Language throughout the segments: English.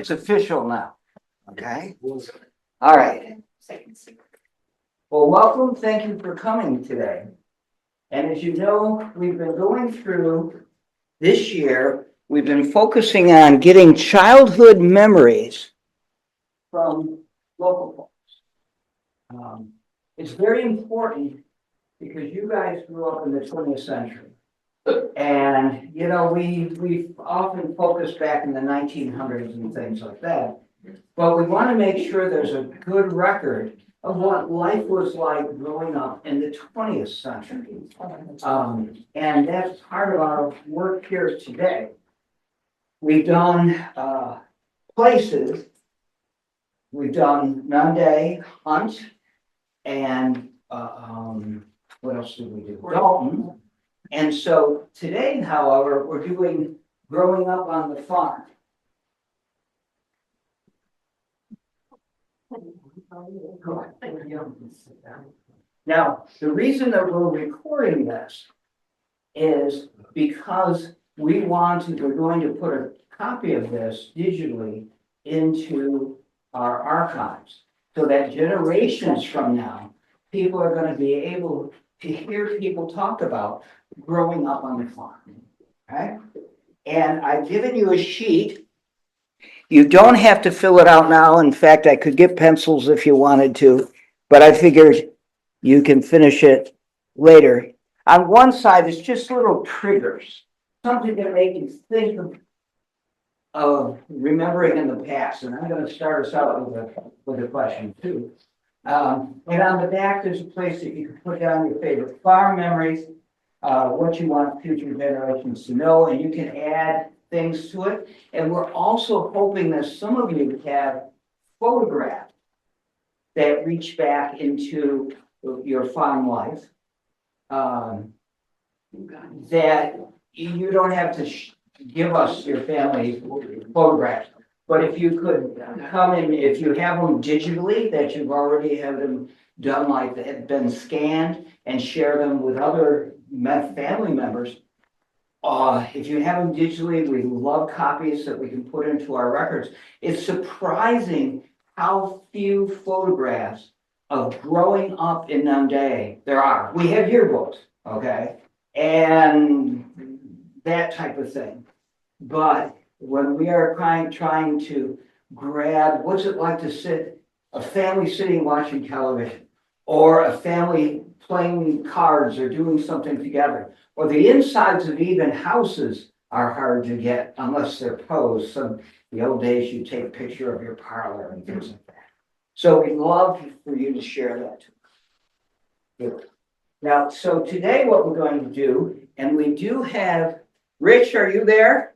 it's official now. Okay? All right. Well, welcome. Thank you for coming today. And as you know, we've been going through this year, we've been focusing on getting childhood memories from local folks. It's very important because you guys grew up in the 20th century. And, you know, we've often focused back in the 1900s and things like that. But we want to make sure there's a good record of what life was like growing up in the 20th century. And that's part of our work here today. We've done places, we've done Nunda, Hunt, and what else did we do? Dalton. And so today, however, we're doing growing up on the farm. Now, the reason that we're recording this is because we're going to put a copy of this digitally into our archives so that generations from now, people are going to be able to hear people talk about growing up on the farm. Okay? And I've given you a sheet. You don't have to fill it out now. In fact, I could get pencils if you wanted to, but I figured you can finish it later. On one side, it's just little triggers, something that make you think of remembering in the past. And I'm going to start us out with a question too. And on the back, there's a place that you can put down your favorite farm memories, what you want future generations to know, and you can add things to it. And we're also hoping that some of you have photographs that reach back into your farm life, that you don't have to give us your family photographs. But if you could come in, if you have them digitally, that you've already had them done, like they have been scanned, and share them with other family members. If you have them digitally, we love copies that we can put into our records. It's surprising how few photographs of growing up in Nunda there are. We have yearbooks, okay, and that type of thing. But when we are trying to grab, what's it like to a family sitting watching television, or a family playing cards or doing something together, or the insides of even houses are hard to get unless they're posed. The old days, you take a picture of your parlor and things like that. So we'd love for you to share that too. Now, so today what we're going to do, and we do have, Rich, are you there?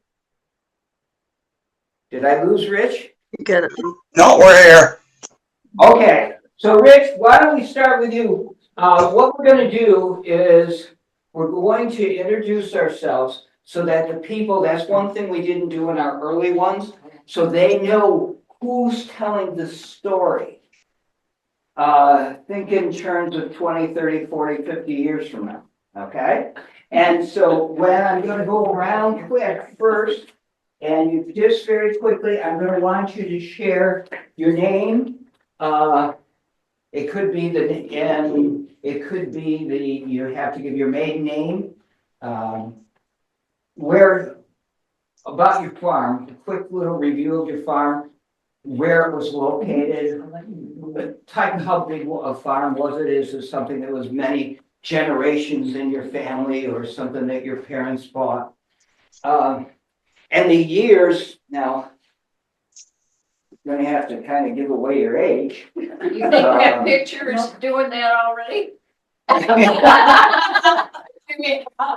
Did I lose Rich? Get it. No, we're here. Okay, so Rich, why don't we start with you? What we're going to do is we're going to introduce ourselves so that the people, that's one thing we didn't do in our early ones, so they know who's telling the story. Think in terms of 20, 30, 40, 50 years from now, okay? And so when I'm going to go around quick first, and you just very quickly, I'm going to want you to share your name. It could be you have to give your maiden name. Where about your farm, a quick little review of your farm, where it was located, the type of how big a farm was it? Is it something that was many generations in your family, or something that your parents bought? And the years, now, you're going to have to kind of give away your age. You think you have pictures doing that already?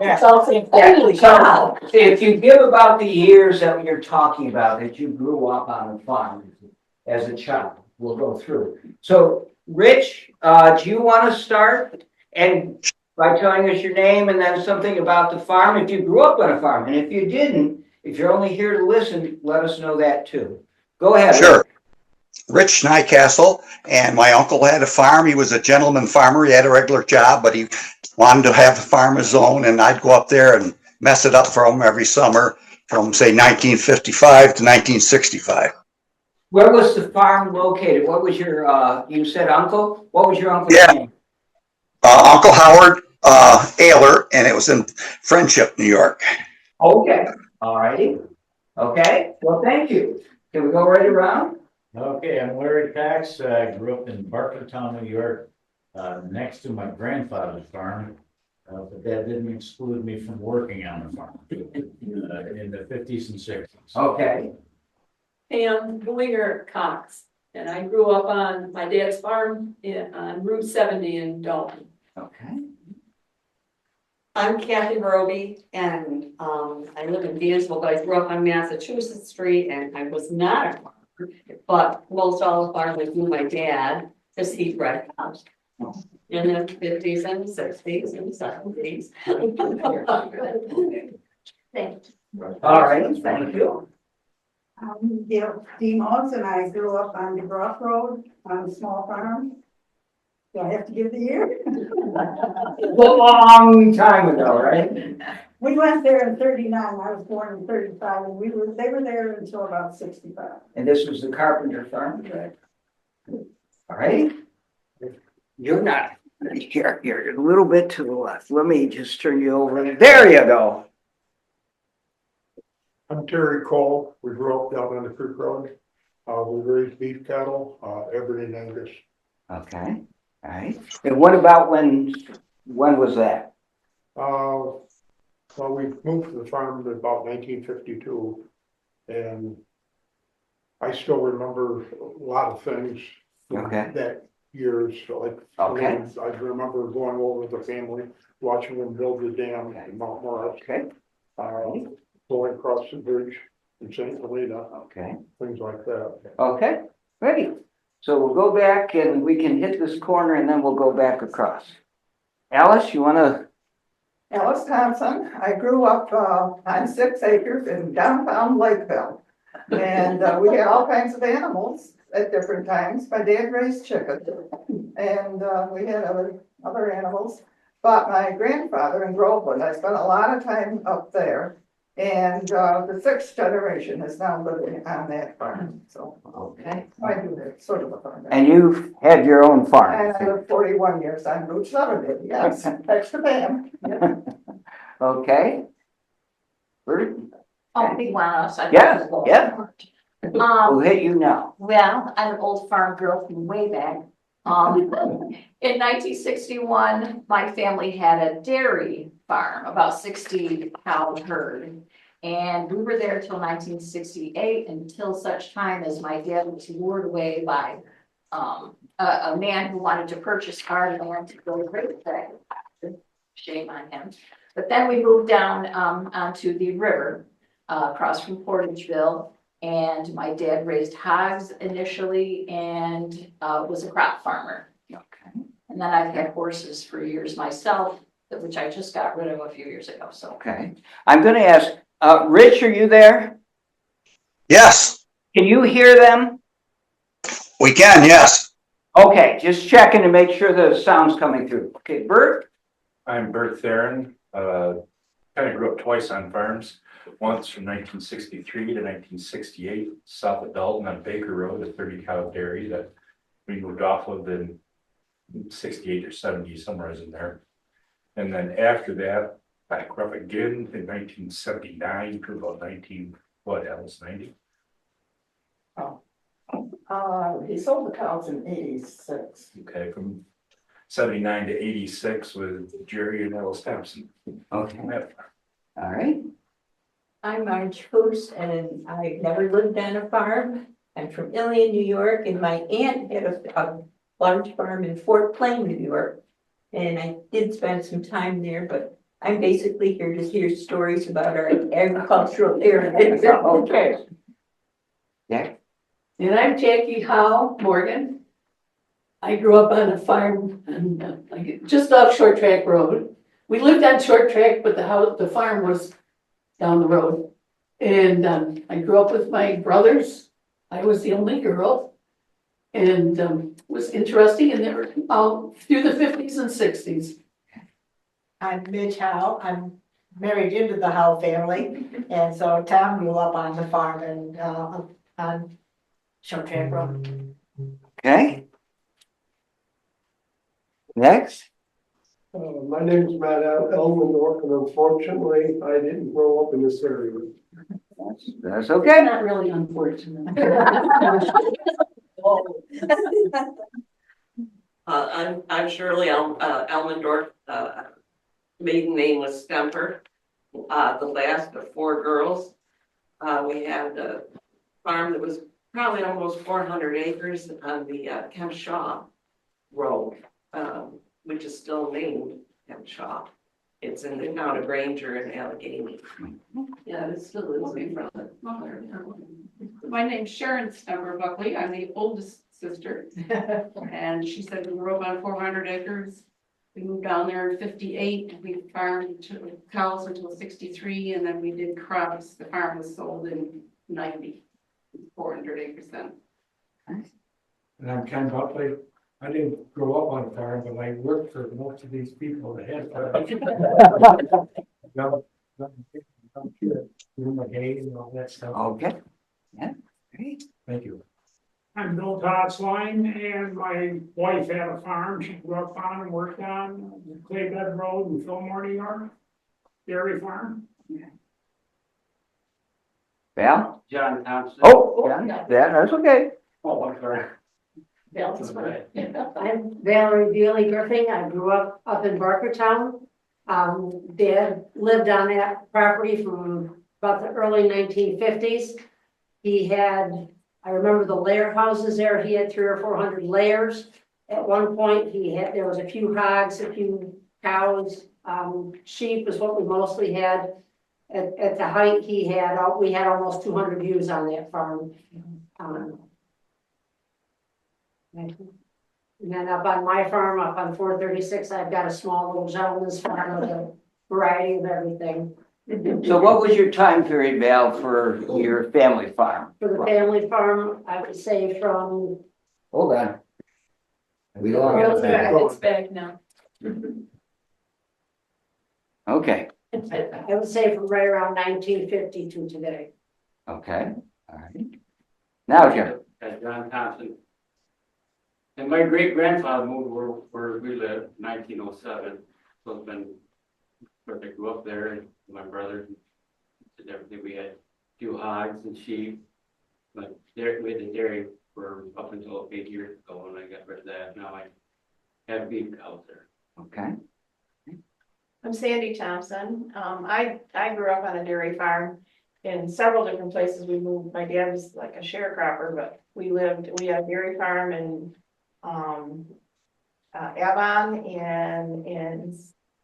Yeah. So if you give about the years that you're talking about, that you grew up on the farm as a child, we'll go through. So, Rich, do you want to start and by telling us your name and then something about the farm, if you grew up on a farm? And if you didn't, if you're only here to listen, let us know that too. Go ahead. Sure. Rich Nycastle, and my uncle had a farm. He was a gentleman farmer. He had a regular job, but he wanted to have the farm his own, and I'd go up there and mess it up for him every summer from, say, 1955 to 1965. Where was the farm located? What was your, you said uncle? What was your uncle's Yeah. name? Uncle Howard Ayler, and it was in Friendship, New York. Okay, all righty. Okay, well, thank you. Can we go right around? Okay, I'm Larry Cox. I grew up in Barkertown, New York, next to my grandfather's farm. But that didn't exclude me from working on the farm in the 50s and 60s. Okay, And Winger Cox, and I grew up on my dad's farm on Route 70 in Dalton. okay. I'm Kathy Roby, and I live in Dansville, but I grew up on Massachusetts Street, and I was not a farmer. But most all the farmers knew my dad, because he bred cows in the 50s and 60s and 70s. Thanks. All right, thank you. Gail Demos, and I grew up on DeGroff Road on a small farm. Do I have to give the year? A long time ago, right? We went there in 39, I was born in 35, and they were there until about 65. And this was the carpenter farm, right? All right. You're not, you're a little bit to the left. Let me just turn you over. There you go. I'm Terry Cole. We grew up down on the Creek Road. We raised beef cattle, everything Angus. Okay, all right. And what about when was that? Well, we moved to the farm in about 1952, and I still remember a lot of things from Okay. that years. Like, Okay. I remember going over with the family, watching them build the dam in Mount Morris, Okay, going across the bridge in St. Helena, okay, things like that. okay, ready. So we'll go back and we can hit this corner and then we'll go back across. Alice, you wanna? Alice Thompson, I grew up on 6 acres in downtown Lakeville. And we had all kinds of animals at different times. My dad raised chickens, and we had other animals. But my grandfather in Groveland, I spent a lot of time up there. And the 6th generation is now living on that farm, so Okay. I do that sort of a farm. And you've had your own And farm? I lived 41 years on Route 70, yes, next to Bam. Yeah. Okay. Bert, Oh, big one, so I Yeah, thought it was yeah. long. we'll hit you now. Well, I'm an old farm girl from way back. In 1961, my family had a dairy farm, about 60 cow herd. And we were there till 1968, until such time as my dad was lured away by a man who wanted to purchase our land to build a racetrack. Shame on him. But then we moved down onto the river across from Portageville. And my dad raised hogs initially and was a crop farmer. Okay. And then I've had horses for years myself, which I just got rid of a few years ago, so. Okay. I'm gonna ask, Rich, are you there? Yes, Can you hear them? we can. Yes. Okay, just checking to make sure the sound's coming through. Okay, Bert? I'm Bert Theron. Kind of grew up twice on farms. Once from 1963 to 1968, south of Dalton on Baker Road, a 30 cow dairy that we moved off of in 68 or 70, somewhere in there. And then after that, I grew up again in 1979 to about 90. He sold the cows in 86. Okay, from 79 to 86 with Jerry and Alice Thompson. Okay. All right. I'm Marge Hoos, and I never lived on a farm. I'm from Ilion, New York, and my aunt had a large farm in Fort Plain, New York. And I did spend some time there, but I'm basically here to hear stories about our agricultural heritage. Okay. Yeah. And I'm Jackie Howe Morgan. I grew up on a farm just off Short Track Road. We lived on Short Track, but the farm was down the road. And I grew up with my brothers. I was the only girl. And it was interesting, and they were all through the 50s and 60s. I'm Midge Howe. I'm married into the Howe family. And so Tom grew up on the farm and on short track road. Okay. Next, My name is Matt Elmendorf, and unfortunately, I didn't grow up in this area. that's okay. Not really unfortunate. I'm Shirley Elmendorf, maiden name was Stemper. The last of four girls. We had a farm that was probably almost 400 acres on the Kemp Shaw Road, which is still named Kemp Shaw. It's in the town of Granger in Allegheny. Yeah, it still is. My name's Sharon Stemmer Buckley. I'm the oldest sister. And she said we grew up on 400 acres. We moved down there in 58. We farmed cows until 63, and then we did crops. The farm was sold in 90, 400 acres then. And I'm Ken Buckley. I didn't grow up on a farm, but I worked for most of these people that had farms. Doing my hay and all that stuff. Okay. Yeah, great. Thank you. I'm Bill Todsline, and my wife had a farm she grew up on and worked on, Claybed Road in Fillmore, New York, dairy farm. Val? John Thompson. Oh, yeah, that's okay. Oh, I'm sorry. I'm Valerie Veely Griffin. I grew up in Barkertown. Dad lived on that property from about the early 1950s. He had, I remember the layer houses there. He had 300 or 400 layers. At one point, there was a few hogs, a few cows, sheep is what we mostly had. At the height we had almost 200 ewes on that farm. And then up on my farm, up on 436, I've got a small little gentleman's farm with a variety of everything. So what was your time period, Val, for your family farm? For the family farm, I would say from. Hold on. We It's back now. Okay, I would say from right around 1950 to today. okay, all right. Now, Jim. John Thompson. And my great grandfather moved where we live, 1907. So it's been, I grew up there, and my brother did everything. We had a few hogs and sheep. But we had the dairy for up until 8 years ago, and I got rid of that. Now I have beef cows there. Okay. I'm Sandy Thompson. I grew up on a dairy farm in several different places. We moved, my dad was like a sharecropper, but we had a dairy farm in Avon and in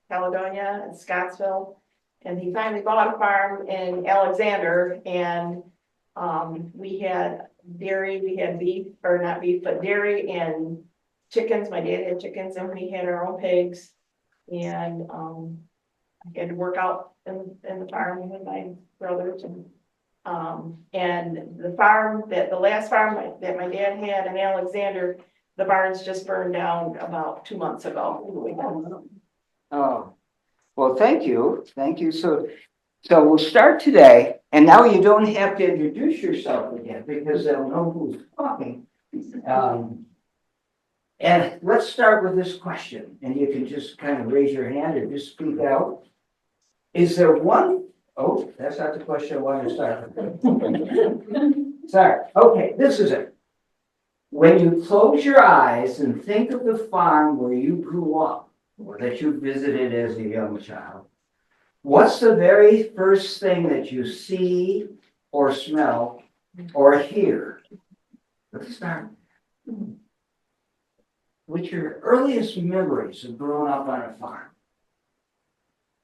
Caledonia and Scottsville. And he finally bought a farm in Alexander, and we had dairy, we had beef, or not beef, but dairy and chickens. My dad had chickens, and we had our own pigs. And I had to work out in the farm with my brothers, and the farm the last farm that my dad had in Alexander, the barns just burned down about 2 months ago. Oh, well, thank you. Thank you. So we'll start today, and now you don't have to introduce yourself again because they'll know who's talking. And let's start with this question, and you can just kind of raise your hand or just speak out. Is there one? Oh, that's not the question I wanted to start with. Sorry. Okay, this is it. When you close your eyes and think of the farm where you grew up, or that you visited as a young child, what's the very first thing that you see or smell or hear? Let's start. What's your earliest memories of growing up on a farm?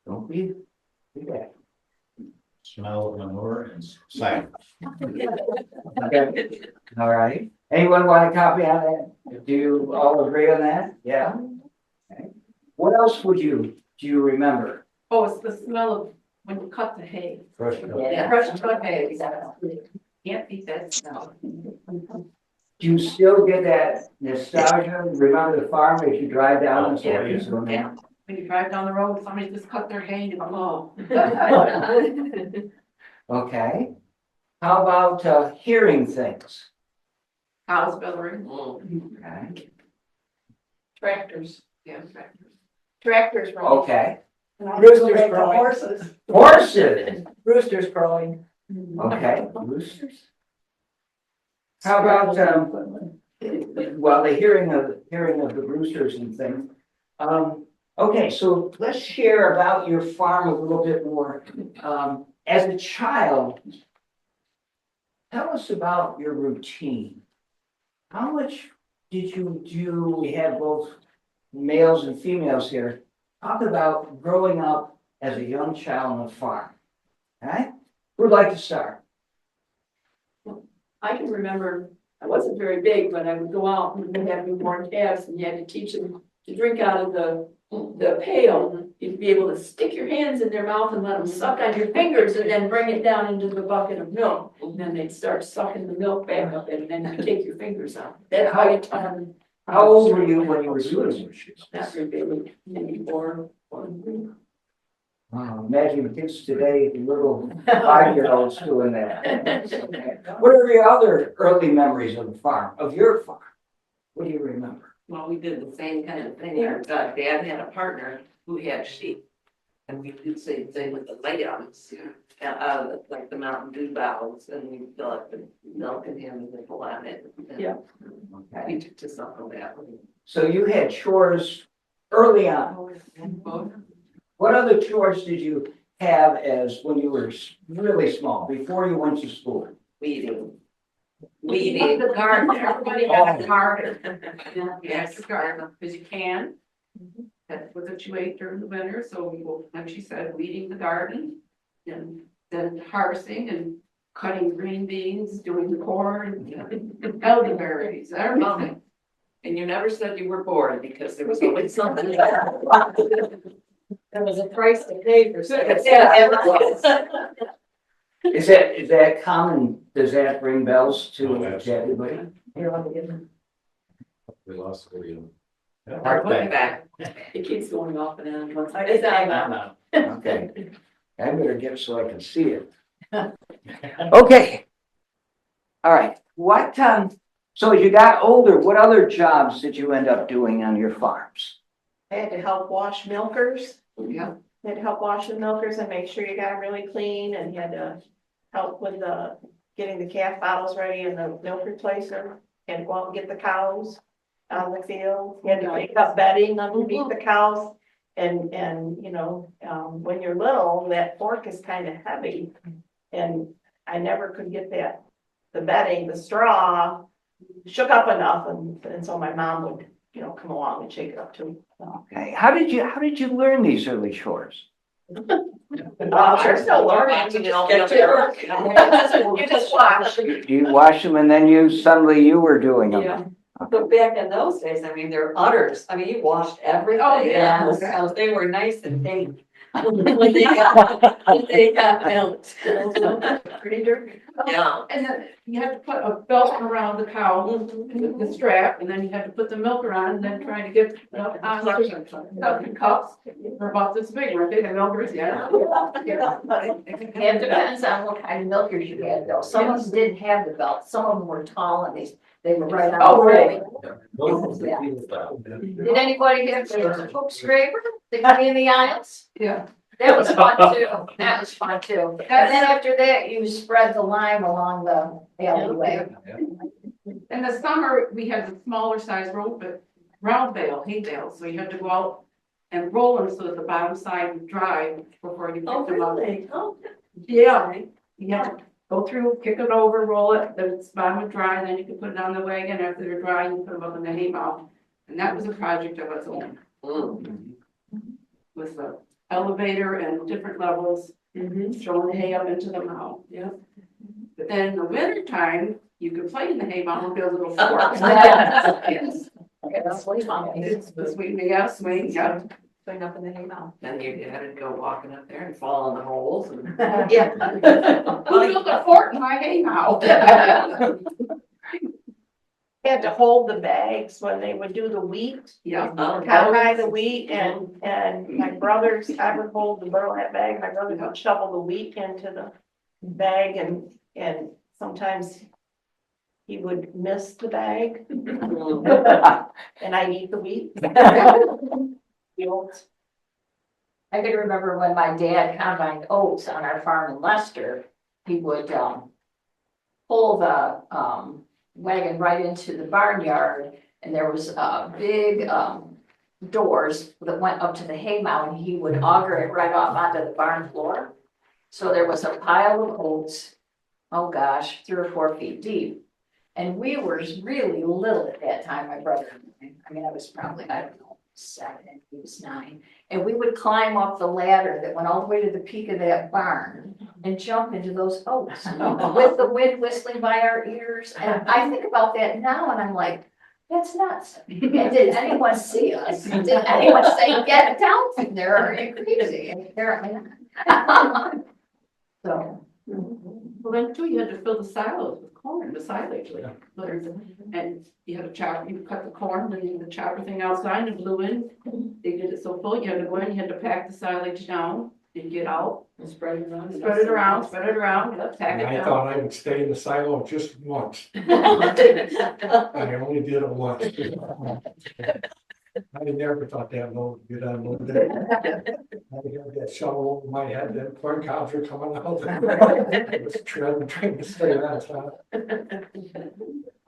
Don't be bad. Smell of manure and silence. Okay. All right. Anyone want a copy on that? Do you all agree on that? Yeah. Okay. What else do you remember? Oh, it's the smell of when you cut the hay. Fresh cut. Yeah, crushed cut hay, exactly. Can't beat that smell. Do you still get that nostalgia? Remember the farm as you drive down the Yeah, street? yeah. When you drive down the road, somebody just cut their hay and you go, Okay. How about hearing things? Cows bellowing. Okay. Tractors. Yeah, tractors. Tractors running. Okay. And I Roosters go back to crowing. horses. Horses, Roosters crowing. okay, roosters. How about, well, the hearing of the roosters and things. Okay, so let's share about your farm a little bit more. As a child, tell us about your routine. How much did you do? We have both males and females here. Talk about growing up as a young child on a farm. All right? Who'd like to start? I can remember, I wasn't very big, but I would go out and we had newborn calves and you had to teach them to drink out of the pail. You'd be able to stick your hands in their mouth and let them suck on your fingers and then bring it down into the bucket of milk. And then they'd start sucking the milk back up and then you take your fingers out. That's how you taught them. How old were you when you were doing this? Not very big, maybe four. Wow, imagine kids today, little 5-year-olds doing that. What are your other early memories of the farm, of your farm? What do you remember? Well, we did the same kind of thing. Our dad had a partner who had sheep. And we did the same thing with the lambs, out of like the Mountain Dew bottles, and we fill up the milk and ham and nipple on it. And Yeah. we took to some of that. So you had chores early on. What other chores did you have as when you were really small, before you went to school? Weeding. Weeding the garden, everybody had a garden. Yes, the garden, because you can. That's what you ate during the winter, so we will, like she said, weeding the garden. And then harvesting and cutting green beans, doing the corn, and elderberries, everything. And you never said you were bored because there was always something. There was a price to pay for something. Is that common? Does that ring bells to everybody? We lost William. Heart back. It keeps going off and on. Once I It's get not that. Okay. I better get so I can see it. Okay. All right. What, so as you got older, what other jobs did you end up doing on your farms? I had to help wash milkers. Yeah. You had to help wash the milkers and make sure you got them really clean, and you had to help with getting the calf bottles ready and the milk replacer, and go out and get the cows out of the field. You had to pick up bedding underneath the cows. And, when you're little, that fork is kind of heavy. And I never could get the bedding, the straw shook up enough, and so my mom would, come along and shake it up too. Okay. How did you learn these early chores? You're still learning, you just get to work. You just wash. You wash them and then you were doing them. Yeah. But back in those days, I mean, they're udders. I mean, you washed everything. Oh, yeah. in those cows. They were nice and pink. When they got milked. Pretty dirty. Yeah. And then you had to put a belt around the cow, the strap, and then you had to put the milk around and then try to get milk on the cups. They're about this big, weren't they? The milkers, yeah. It depends on what kind of milkers you had though. Some of them didn't have the belt, some of them were tall and they were right on. Oh, really? Did anybody have the hook scraper that got in the aisles? Yeah. That was fun too. That was fun too. And then after that, you spread the lime along the alleyway. In the summer, we had the smaller size rope, but round bale, hay bales, so you had to go out and roll them so that the bottom side would dry before you pick them up. Oh, Yeah, you had to go through, kick it over, roll it, the bottom would dry, then you could put it on the wagon. After they're dry, you put them up in the hay mow. And that was a project of its own. With the elevator and different levels, throwing the hay up into the mow, yeah. But then in the winter time, you could play in the hay mow and build little forks. Yes. Swing, yeah, swing, yeah. Swing up in the hay mow. Then you had to go walking up there and fall in the holes and. Yeah. Who built a fort in my hay mow? Had to hold the bags when they would do the wheat. Yeah. Cowhide the wheat, and my brothers, I would hold the burlap bag, my brother would shovel the wheat into the bag, and sometimes he would miss the bag. And I'd eat the wheat. I can remember when my dad combined oats on our farm in Leicester, he would, pull the, wagon right into the barnyard, and there was, big, doors that went up to the hay mow, and he would auger it right off onto the barn floor. So there was a pile of oats, oh gosh, 3 or 4 feet deep. And we were really little at that time, my brother and I. I mean, I was probably, I don't know, 7, and he was 9. And we would climb up the ladder that went all the way to the peak of that barn and jump into those oats with the wind whistling by our ears. And I think about that now and I'm like, that's nuts. And did anyone see us? Did anyone say, get down from there, or are you crazy? And apparently not. So. Well, then too, you had to fill the silos with corn, the silage, like, and you had to chop, you cut the corn, and the chopper thing outside and blew in. They did it so full, you had to go in, you had to pack the silage down, and get out, and spread it around, yeah, pack it I down. thought I would stay in the silo just once. I only did it once. I never thought that load would get unloaded. I had that shovel over my head, that corn cobs were coming out. I was trying to stay on top.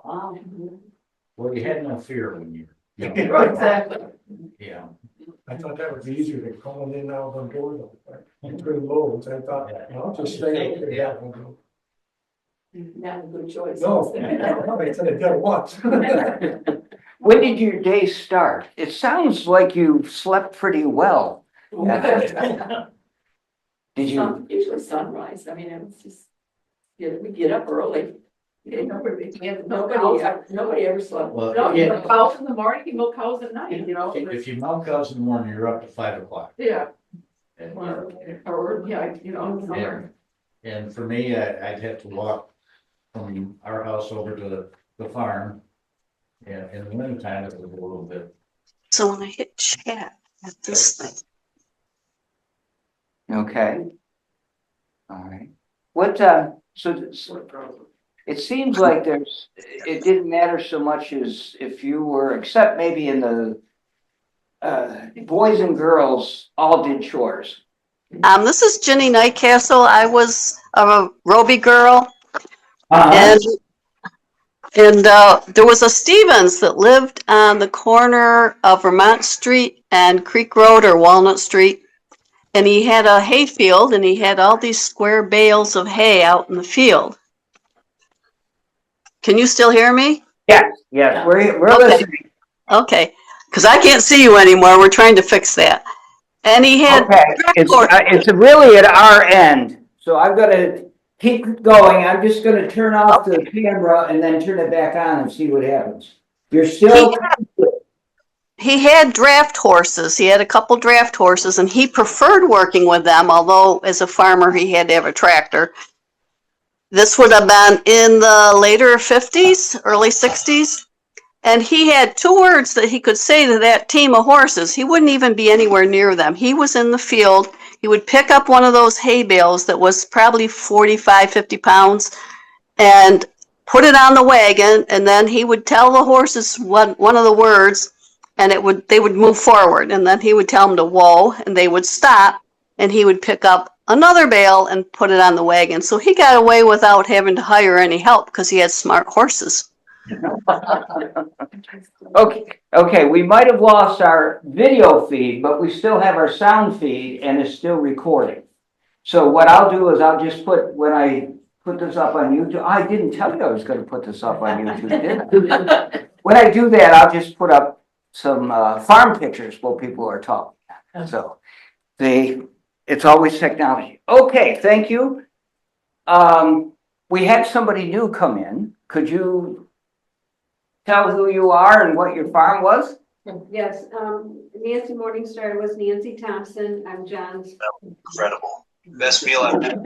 Wow. Well, you had no fear when you. Exactly. Yeah. I thought that was easier than calling in out on board. Good loads, I thought, I'll just stay over there. Not a good choice. No, I said I did it once. When did your day start? It sounds like you slept pretty well. Did you? Usually sunrise, I mean, it was just, we get up early. Nobody ever slept. Well, No, yeah. you milk cows in the morning, you milk cows at night, you know? If you milk cows in the morning, you're up to 5 o'clock. Yeah. And- Or, yeah, you know, in summer. And for me, I'd have to walk from our house over to the farm. Yeah, in the winter time, it was a little bit. So when I hit chat at this thing. Okay. All right. What, so it seems like it didn't matter so much as if you were, except maybe in the, boys and girls all did chores. This is Jenny Nightcastle. I was a Roby girl. Uh-huh. And there was a Stevens that lived on the corner of Vermont Street and Creek Road or Walnut Street. And he had a hay field and he had all these square bales of hay out in the field. Can you still hear me? Yes, yes, we're Okay. listening. Okay, because I can't see you anymore. We're trying to fix that. And he had. Okay, it's really at our end, so I've got to keep going. I'm just going to turn off the camera and then turn it back on and see what happens. You're still. He had draft horses. He had a couple draft horses and he preferred working with them, although as a farmer he had to have a tractor. This would have been in the later 50s, early 60s. And he had 2 words that he could say to that team of horses. He wouldn't even be anywhere near them. He was in the field. He would pick up one of those hay bales that was probably 45, 50 pounds and put it on the wagon. And then he would tell the horses one of the words and they would move forward. And then he would tell them to whoa and they would stop and he would pick up another bale and put it on the wagon. So he got away without having to hire any help because he had smart horses. Okay, we might have lost our video feed, but we still have our sound feed and it's still recording. So what I'll do is I'll just when I put this up on YouTube, I didn't tell you I was going to put this up on YouTube, did I? When I do that, I'll just put up some farm pictures while people are talking. So it's always technology. Okay, thank you. We had somebody new come in. Could you tell who you are and what your farm was? Yes, Nancy Morningstar was Nancy Thompson. I'm John's. Incredible. Best meal I've had.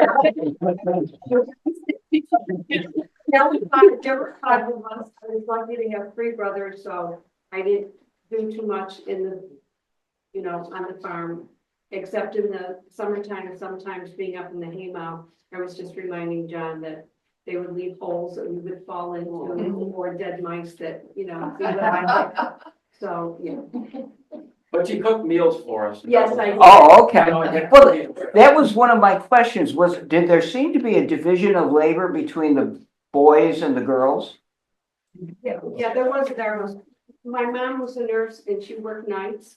Now we found a different kind of us. I was lucky to have 3 brothers, so I didn't do too much on the farm, except in the summertime, sometimes being up in the haymow. I was just reminding John that they would leave holes that we would fall into, or dead mice that, we would find. So, yeah. But you cook meals for us. Yes, I do. Oh, okay. Well, that was one of my questions, did there seem to be a division of labor between the boys and the girls? Yeah, there was, my mom was a nurse and she worked nights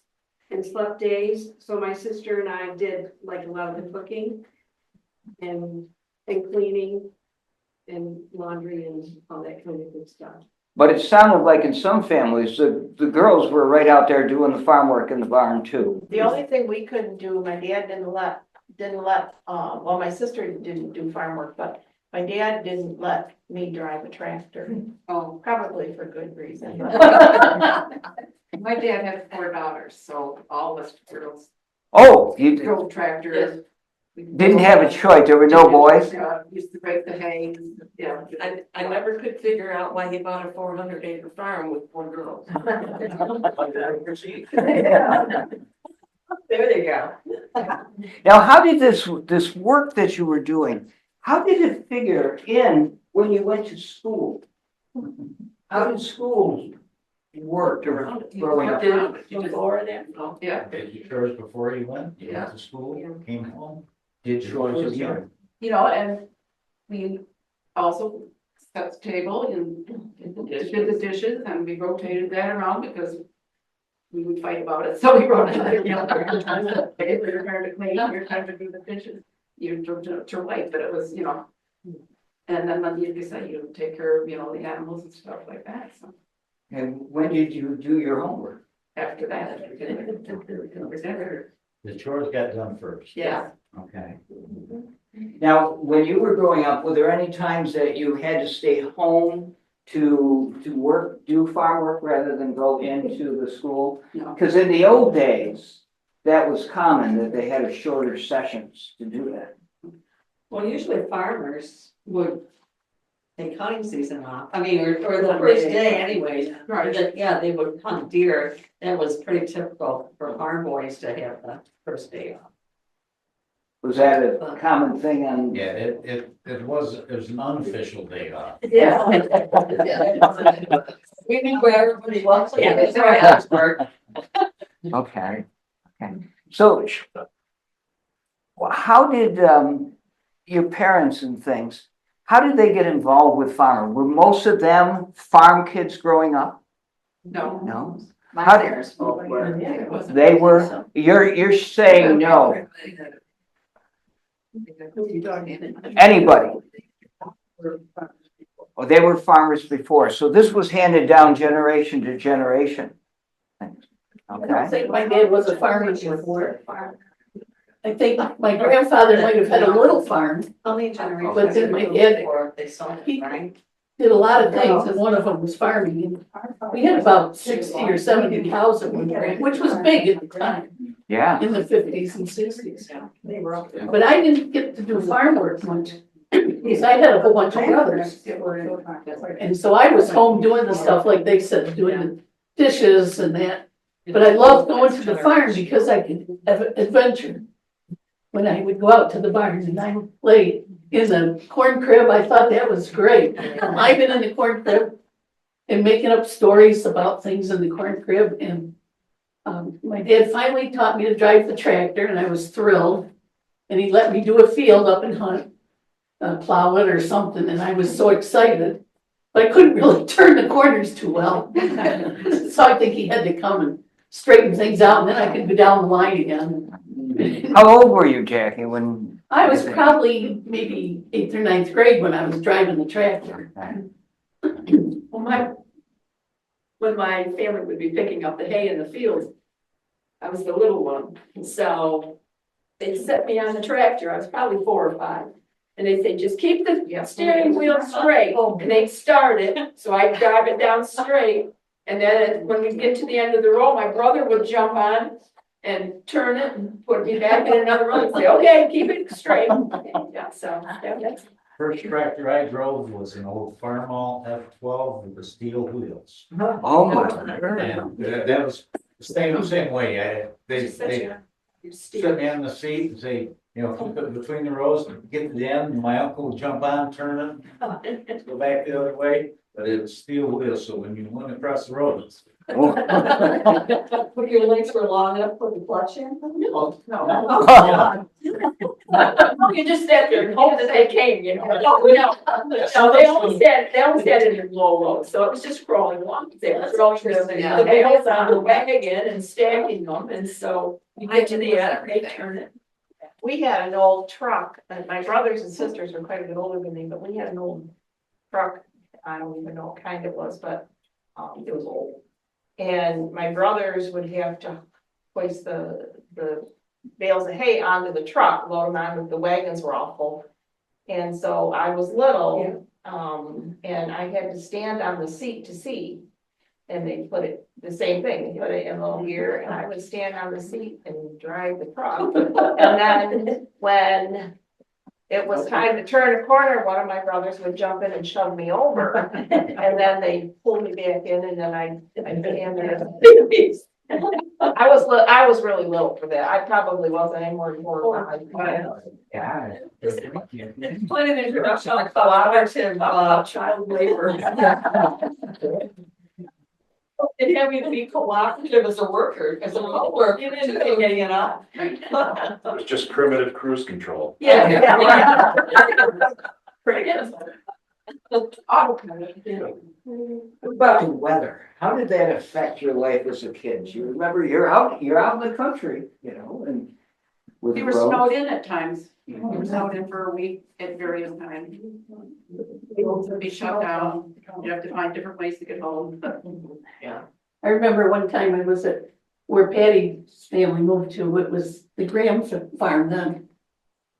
and slept days, so my sister and I did like a lot of the cooking and cleaning and laundry and all that kind of good stuff. But it sounded like in some families, the girls were right out there doing the farm work in the barn too. The only thing we couldn't do, my dad didn't let, well, my sister didn't do farm work, but my dad didn't let me drive a tractor. Oh, probably for good reason. My dad had 4 daughters, so all of us girls Oh, you drove tractors. didn't have a choice, there were no boys? Used to break the hay. Yeah, I never could figure out why he bought a 400-acre farm with 4 girls. There you go. Now, how did this work that you were doing, how did it figure in when you went to school? How did school work growing up? Before that? Oh, yeah. Did you chores before you went? You went to school, came home, did chores again? And we also set the table and did the dishes, and we rotated that around because we would fight about it, so we wrote it, your time to clean, your time to do the dishes, you to wipe, but it was, and then like you said, you take care of, the animals and stuff like that, so. And when did you do your homework? After that. The chores got done first. Yeah. Okay. Now, when you were growing up, were there any times that you had to stay home to work, do farm work rather than go into the school? No. Because in the old days, that was common, that they had shorter sessions to do that. Well, usually farmers would take hunting season off. I mean, or the first day anyways. Right. But yeah, they would hunt deer. That was pretty typical for farm boys to have the first day off. Was that a common thing on? Yeah, it was an unofficial day off. Yeah. We knew where everybody was. Yeah, that's right. Okay, okay. So how did your parents and things, how did they get involved with farming? Were most of them farm kids growing up? No. No? My How parents both were. They were, you're saying no. Anybody? Oh, they were farmers before, so this was handed down generation to generation. I don't Okay, think my dad was a farmer before. I think my grandfather might have had a little farm, How many generations? but then my dad, Before they saw it, he right? did a lot of things, and one of them was farming. And we had about 60 or 70 cows at one time, which was big at the time, yeah. in the 50s and 60s. But I didn't get to do farm work much, because I had a whole bunch of brothers. And so I was home doing the stuff, like they said, doing the dishes and that. But I loved going to the farm because I could have an adventure. When I would go out to the barn and I would play in the corn crib, I thought that was great. I've been in the corn crib and making up stories about things in the corn crib. And my dad finally taught me to drive the tractor, and I was thrilled. And he let me do a field up and hunt, plow it or something, and I was so excited. But I couldn't really turn the corners too well. So I think he had to come and straighten things out, and then I could go down the line again. How old were you, Jackie, when? I was probably maybe 8th or 9th grade when I was driving the tractor. Well, when my family would be picking up the hay in the field, I was the little one. And so they set me on the tractor. I was probably 4 or 5. And they say, just keep the steering wheel straight. And they'd start it. So I'd drive it down straight. And then when we get to the end of the row, my brother would jump on and turn it and put me back in another row and say, okay, keep it straight. Yeah, so that's. First tractor I drove was an old Farmall F12 with the steel wheels. Oh, my. And that was the same way. They sit me on the seat and say, You know, flip it between the rows, get to the end, my uncle would jump on, turn it, go back the other way, but it was steel wheel, so when you went across the road, it's. But your legs were long enough to put the clutch in? No, No. you just sat there and hope that they came, you know. No, they always had it in low road, so it was just crawling along. They were throwing the bales on the wagon and stacking them, and so you get to the end, they turn it. We had an old truck, and my brothers and sisters were quite a bit older than me, but we had an old truck. I don't even know what kind it was, but it was old. And my brothers would have to place the bales of hay onto the truck, load them on, the wagons were all full. And so I was little, and I had to stand on the seat to see. And they put it, the same thing, they put it in a little gear, and I would stand on the seat and drive the truck. And then when it was time to turn a corner, one of my brothers would jump in and shove me over. And then they pulled me back in, and then I'd stand there. I was really little for that. I probably wasn't any more than 4 or 5. Yeah. Point of introduction, collaborative, child labor. And having to be cooperative as a worker, as a real worker, you know? It was just primitive cruise control. Yeah. Pretty good. What about the weather? How did that affect your life as a kid? You remember you're out in the country, you know, and. with We the were roads. snowed in at times. We were snowed in for a week at various times. Roads would be shut down. You have to find different ways to get home. Yeah. I remember one time I was at where Patty's family moved to. It was the Graham farm then.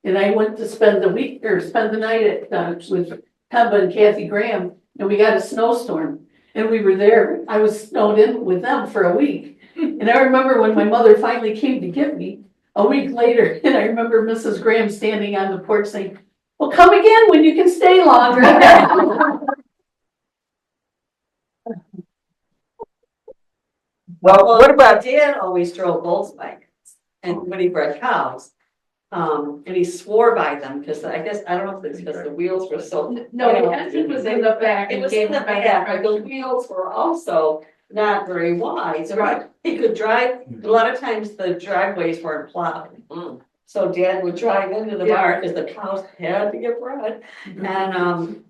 And I went to spend the night at with Pemba and Kathy Graham, and we got a snowstorm. And we were there. I was snowed in with them for a week. And I remember when my mother finally came to get me a week later, and I remember Mrs. Graham standing on the porch saying, "Well, come again when you can stay longer." Well, what about Dad always drove Volkswagens, and when he bred cows, and he swore by them, because I guess, I don't know if it's because the wheels were so. No, the engine was in the back. It was in the back, but the wheels were also not very wide, so Right. he could drive, a lot of times the driveways weren't plowed. So Dad would drive into the barn, because the cows had to get bred, and,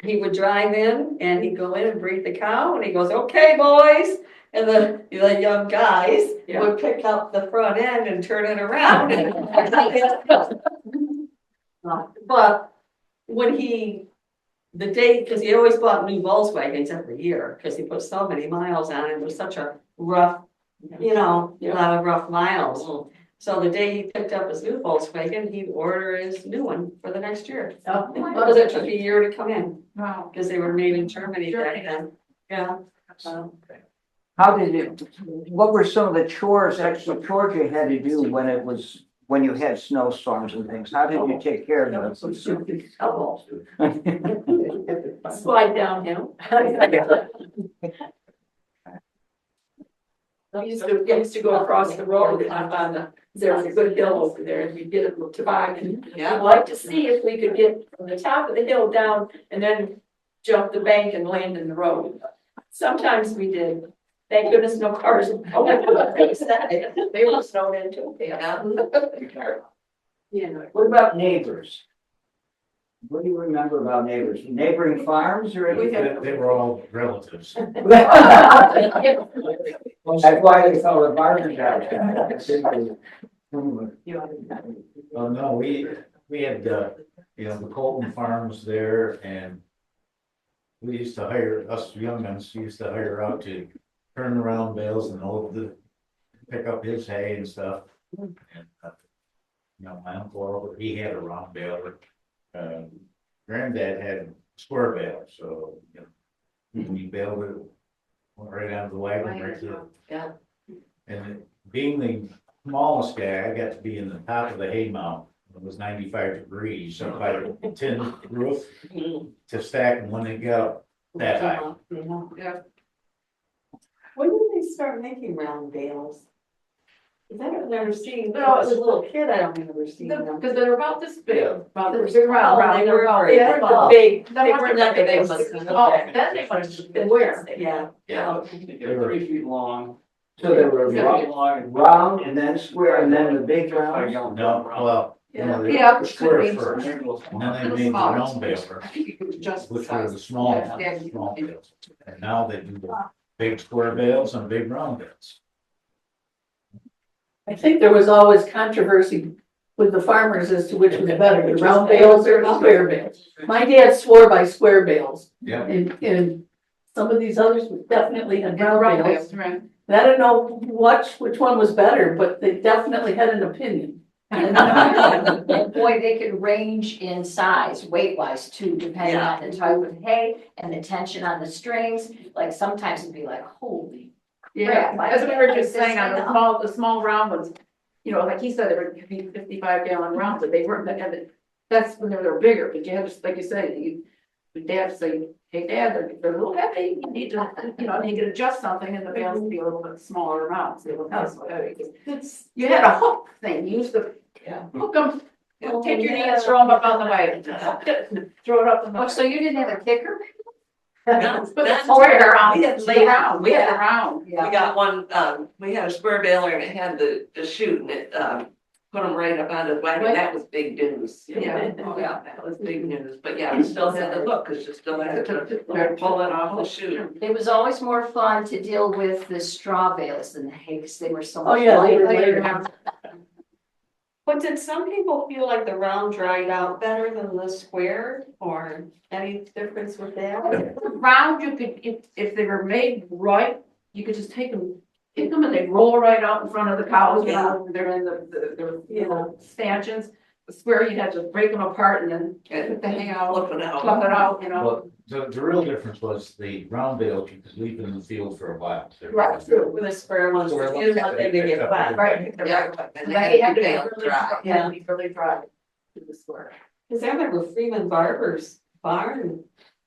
he would drive in, and he'd go in and breathe the cow, and he goes, "Okay, boys." And the young guys would pick up the front end and turn it around. But when because he always bought new Volkswagens every year, because he put so many miles on it, it was such a rough, a lot of rough miles. So the day he picked up his new Volkswagen, he'd order his new one for the next year. Because it took a year to come in. Wow. Because they were made in Germany back then. Yeah. How did what were some of the extra chores you had to do when you had snowstorms and things? How did you take care of them? Slide downhill. I used to go across the road up on there was a good hill over there, and we'd get a toboggan. Yeah. I'd like to see if we could get from the top of the hill down and then jump the bank and land in the road. Sometimes we did. Thank goodness no cars. They were snowed in too. Yeah. What about neighbors? What do you remember about neighbors? Neighboring farms or anything? They were all relatives. That's why they call it barber shop. Oh, no, we had, the Colton farms there, and we used to hire, us young ones used to hire out to turn around bales and pick up his hay and stuff. And, my uncle, he had a round baler. Granddad had a square bale, so, he baled it, went right out of the wagon, right to the. Yeah. And being the smallest guy, I got to be in the top of the hay mound. It was 95 degrees, so by the tin roof to stack them when they got that high. Yeah. When did they start making round bales? I've never seen, No, as a little kid, I don't remember seeing them. Because they're about this big. About this They're round, small, they they were were about, big. they were the big, They weren't that big. Oh, then they must have been where? Yeah. Yeah, they're 3 feet long. So they were 50 round, long and round and then square and then the big I round. don't No, know. well, you know, Yeah, they're which square could be- first, and then they made the round baler, which were the small bales. And now they do the big square bales and big round bales. I think there was always controversy with the farmers as to which was better, the round bales or the square bales. My dad swore by square bales. Yeah. And some of these others were definitely had round bales. And I don't know which one was better, but they definitely had an opinion. And boy, they could range in size, weight wise too, depending Yeah. on the type of hay and the tension on the strings. Like sometimes it'd be like, holy crap. I As we can't were pick just this saying, on thing the up. small round ones, you know, like he said, they were 55 gallon rounds, but they weren't, that's when they were bigger, but you have to, like you said, your dad would say, hey, Dad, they're a little heavy, you need to, you know, you can adjust something, and the bales would be a little bit smaller amounts, they were not so heavy. You had a hook thing, you used to hook them, take your hands, throw them up on the way, throw it up. Oh, so you didn't have a kicker? That's- But that's- oh, we had around, we had lay around, we had yeah. around. We got one, we had a square baler and it had the chute and it, put them right up on the wagon, that was big news. Yeah. Oh, yeah, that was big news, but yeah, we still had the hook, cause you still had to pull it off the chute. It was always more fun to deal with the straw bales than the hay, because they were so Oh, much yeah, they were lighter. later. But did some people feel like the round dried out better than the square, or any difference with that? Round, you could, if they were made right, you could just take them and they roll right out in front of the cows, you know, they're in the you know, stanchions. The square, you'd have to break them apart and then put the hay out, Fluff it out. fluff it out, you know. Well, the real difference was the round bales you could leave in the field for a while. Right, true. With the square ones, Square you ones, let them they get pick wet. up Right, the Yeah. right way. And They had to be bale really dry. dry, had to be really dry to the square. Cause I remember Freeman Barber's barn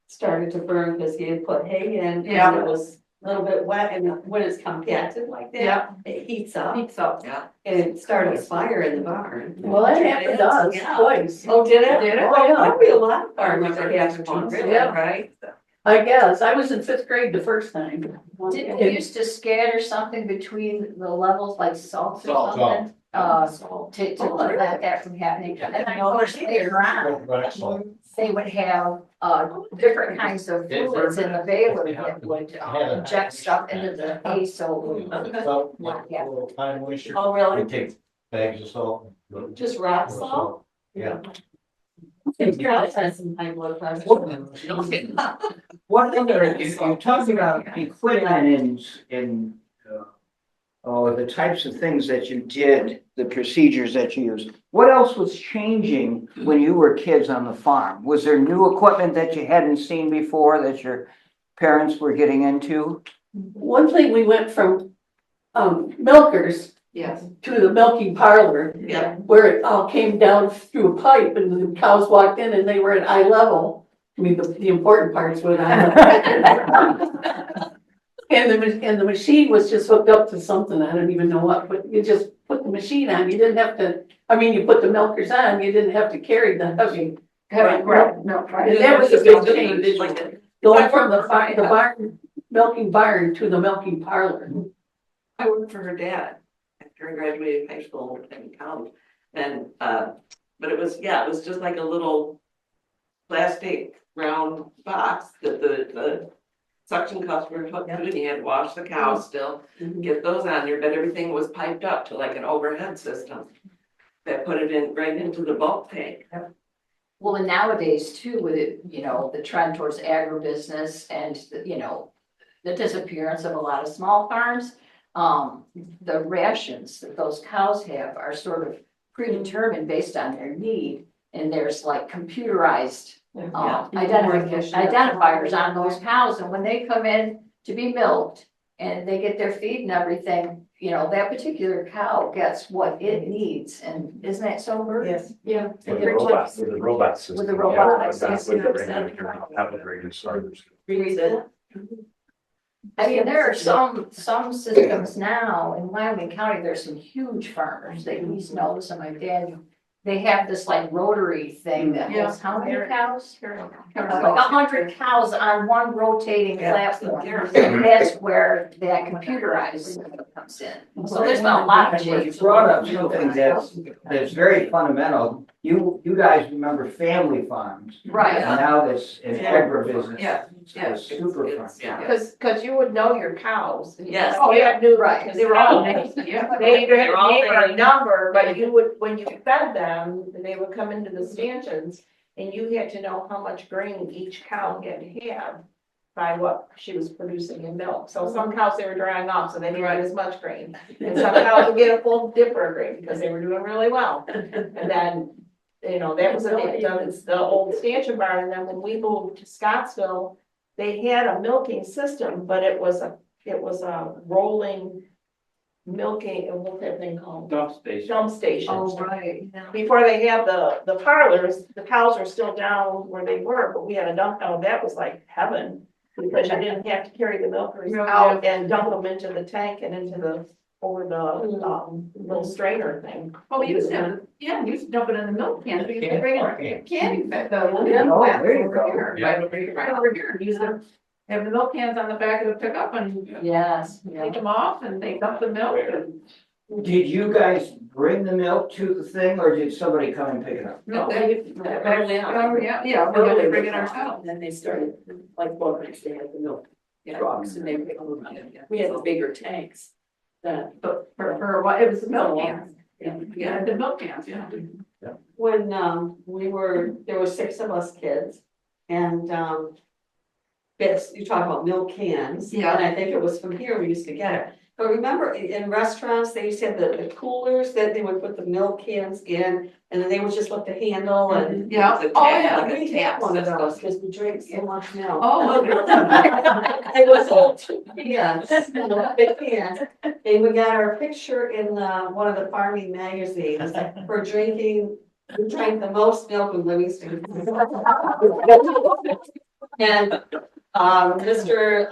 started to burn because he had put hay in, Yeah. and it was a little bit wet, and when it's compacted like that, Yeah. it heats up, Heats up. Yeah. and it started a fire in the barn. Well, that happened to us Yeah. twice. Oh, did it? Did it? Oh, yeah, probably a lot of farmers that happened to, really, Yeah. right? I guess, I was in 5th grade the first time. Didn't they used to scatter something between the levels, like salts or Salt. something? To prevent that from happening. And I know later on, they would have, different kinds of fluids in the baler that would inject stuff into the hay, so. So, like, a little time waster. Oh, really? We take bags of salt. Just rock salt? Yeah. Your house has some high blood pressure. One other, you talked about equipment and the types of things that you did, the procedures that you used. What else was changing when you were kids on the farm? Was there new equipment that you hadn't seen before that your parents were getting into? One thing, we went from, milkers Yes. to the milking parlor. Yeah. Where it all came down through a pipe and the cows walked in and they were at eye level. I mean, the important parts were that. And the machine was just hooked up to something, I don't even know what, but you just put the machine on, you didn't have to, I mean, you put the milkers on, you didn't have to carry the heavy milk. And that was a big change. Going from the barn, milking barn to the milking parlor. I worked for her dad after I graduated high school and college. And, but it was just like a little plastic round box that the suction cups were hooked to, and you had to wash the cows still, get those on there, but everything was piped up to like an overhead system that put it in right into the bulk tank. Well, and nowadays too, with it, you know, the trend towards agribusiness and, you know, the disappearance of a lot of small farms, the rations that those cows have are sort of predetermined based on their need. And there's like computerized identifiers on those cows, and when they come in to be milked and they get their feed and everything, you know, that particular cow gets what it needs, and isn't that so, Bert? Yes. Yeah. With the robot system. With the robot Yeah, system. with the regular starters. Reason. I mean, there are some systems now in Wyoming County, there's some huge farmers that we used to know, some of my dad. They have this like rotary thing that holds how many cows? Like 100 cows on one rotating platform. That's where that computerized system comes in. So there's been a lot of You change. brought up something that's very fundamental. You guys remember family farms. Right. And now that's an agribusiness. Yeah, yeah. It's super fun. Yeah. Cause you would know your cows. Yes. Oh, yeah, knew, Right. They were all named. Yeah. They either had They're a all name or a named. number, but you would, when you fed them, they would come into the stanchions. And you had to know how much grain each cow had to have by what she was producing in milk. So some cows, they were drying off, so they didn't get as much grain. And some cows would get a full dipper of grain because they were doing really well. And then, you know, that was the old stanchion barn. And then when we moved to Scottsville, they had a milking system, but it was a rolling milking, what's that thing called? Dump station. Dump station. Oh, right, yeah. Before they have the parlors, the cows are still down where they were, but we had a dump, oh, that was like heaven. Because you didn't have to carry the milkers out and dump them into the tank and into the, over the, little strainer thing. Oh, we used to, you used to dump it in the milk cans, we used to bring it, candy, the Oh, plant there you over go. here, right over here, use them. Have the milk cans on the back of the pickup and Yes, take them off and they dump the milk and. Did you guys bring the milk to the thing or did somebody come and pick it up? No, Early on. Oh, yeah, we had to bring it ourselves. And then they started, like, Walgreens, they had the milk trucks and they, we had the bigger tanks. That, But for what, it was the milk cans. Yeah, the milk cans, yeah. when, there were 6 of us kids and, bits, you talk about milk cans. Yeah. And I think it was from here we used to get it. But remember in restaurants, they used to have the coolers that they would put the milk cans in and then they would just lift the handle and. Yeah, The oh, tap, yeah. the We had taps, one of that's those because we drank so much milk. Oh, It was old, yes, big cans. And we got our picture in one of the farming magazines for drinking, we drank the most milk in Livingston. And, Mr.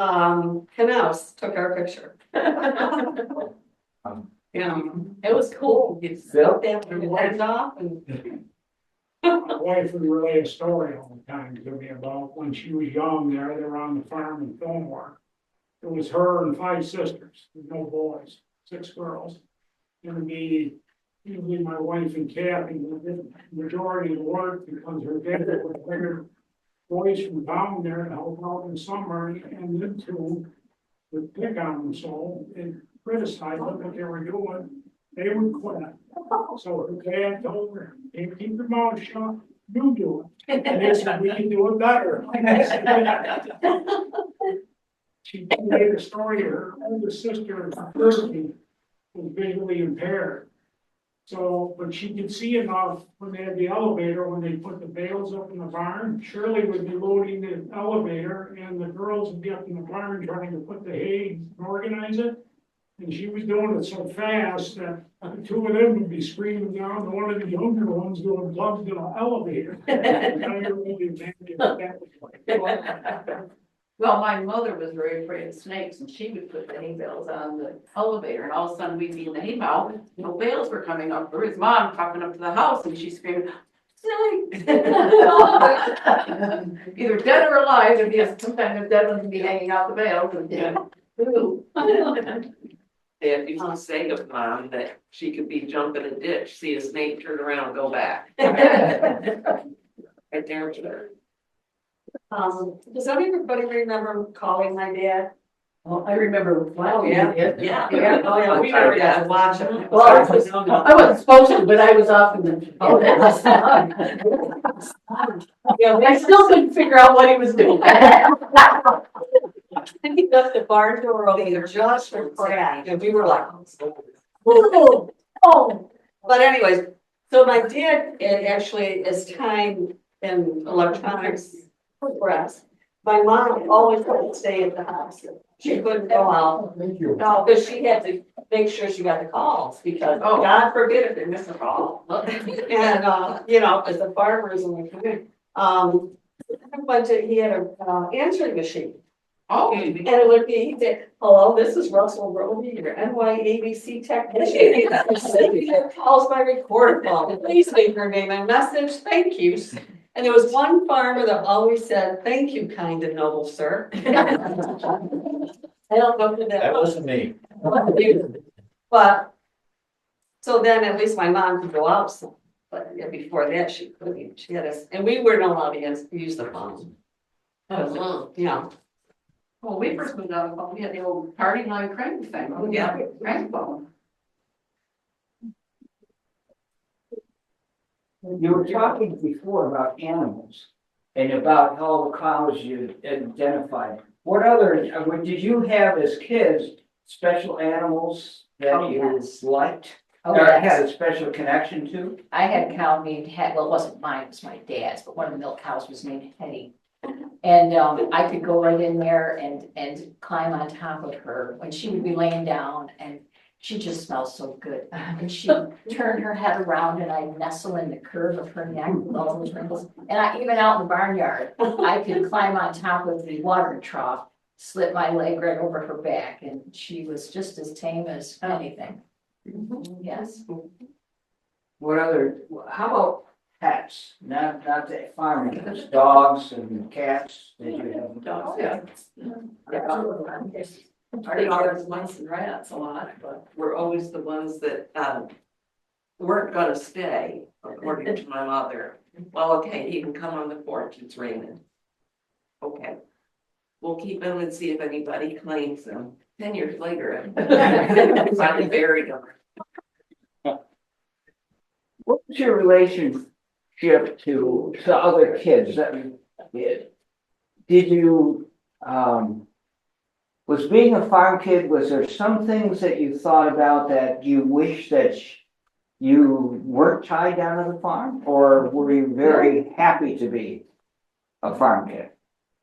Knaus took our picture. Yeah, it was cool. You Phil? stepped them and head off and. My wife would relay a story all the time to me about when she was young there, they were on the farm in Fillmore. It was her and 5 sisters, no boys, 6 girls. It would be usually my wife and Kathy, the majority of the work because her dad was bigger boys from down there to help out in summer and them 2 would pick on them so and criticize them what they were doing. They would quit. So her dad told her, "Hey, keep your mouth shut, you do it." And they said, "We can do it better." She made a story, her oldest sister, Kirsty, was visually impaired. So, but she could see enough when they had the elevator, when they put the bales up in the barn, Shirley would be loading the elevator and the girls would be up in the barn trying to put the hay and organize it. And she was doing it so fast that the 2 of them would be screaming down to one of the younger ones doing plugs in an elevator. Now you're really imagine what that was like. Well, my mother was very afraid of snakes and she would put the hay bales on the elevator and all of a sudden we'd be in the hay mow, no bales were coming up. There was mom popping up to the house and she's screaming, snakes. Either dead or alive, and yes, sometimes the dead ones would be hanging out the bales and ooh. If you want to say of mom that she could be jumping a ditch, see a snake, turn around, go back. Right there to her. Does anybody remember calling my dad? Well, I remember. Oh, yeah. Yeah. Oh, yeah, we never got to watch him. Well, I wasn't supposed to, but I was off in the. Oh, that's fun. Yeah, I still couldn't figure out what he was doing. he left the barn door open just for crack, and we were like, oh, oh. But anyways, so my dad, it actually is time in electronics progress. My mom always had to stay at the house. She couldn't go out. Thank you. No, because she had to make sure she got the calls because God forbid if they miss a call. And, you know, as the farmers in the community, he had a answering machine. Oh, and it would be, he'd say, hello, this is Russell Roby, your NYABC technician. He calls my recorder phone, please leave your name and message, thank you. And there was one farmer that always said, thank you, kind and noble sir. I don't know who that That was. wasn't me. But, so then at least my mom could go out some, but yeah, before that, she couldn't, she had us, and we weren't allowed to use the phone. You know. Well, we first moved out of, we had the old party line crank thing. Oh, yeah, crank phone. You were talking before about animals and about all the cows you identified. What other, did you have as kids special animals that you liked? Oh, Or yes. had a special connection to? I had a cow named well, it wasn't mine, it was my dad's, but one of the milk cows was named Hetty. And I could go right in there and climb on top of her when she would be laying down, and she just smelled so good. And she turned her head around and I'd nestle in the curve of her neck with all those wrinkles. And even out in the barnyard, I could climb on top of the watering trough, slip my leg right over her back, and she was just as tame as anything. Yes. What other, how about pets? Not the farming, just dogs and cats? Did you have dogs? Our dogs, mice and rats a lot, but we're always the ones that, weren't gonna stay, according to my mother. Well, okay, he can come on the porch, it's raining. Okay. We'll keep him and see if anybody claims him. 10 years later, I finally buried him. What was your relationship to other kids? Did you, was being a farm kid, was there some things that you thought about that you wish that you weren't tied down to the farm? Or were you very happy to be a farm kid?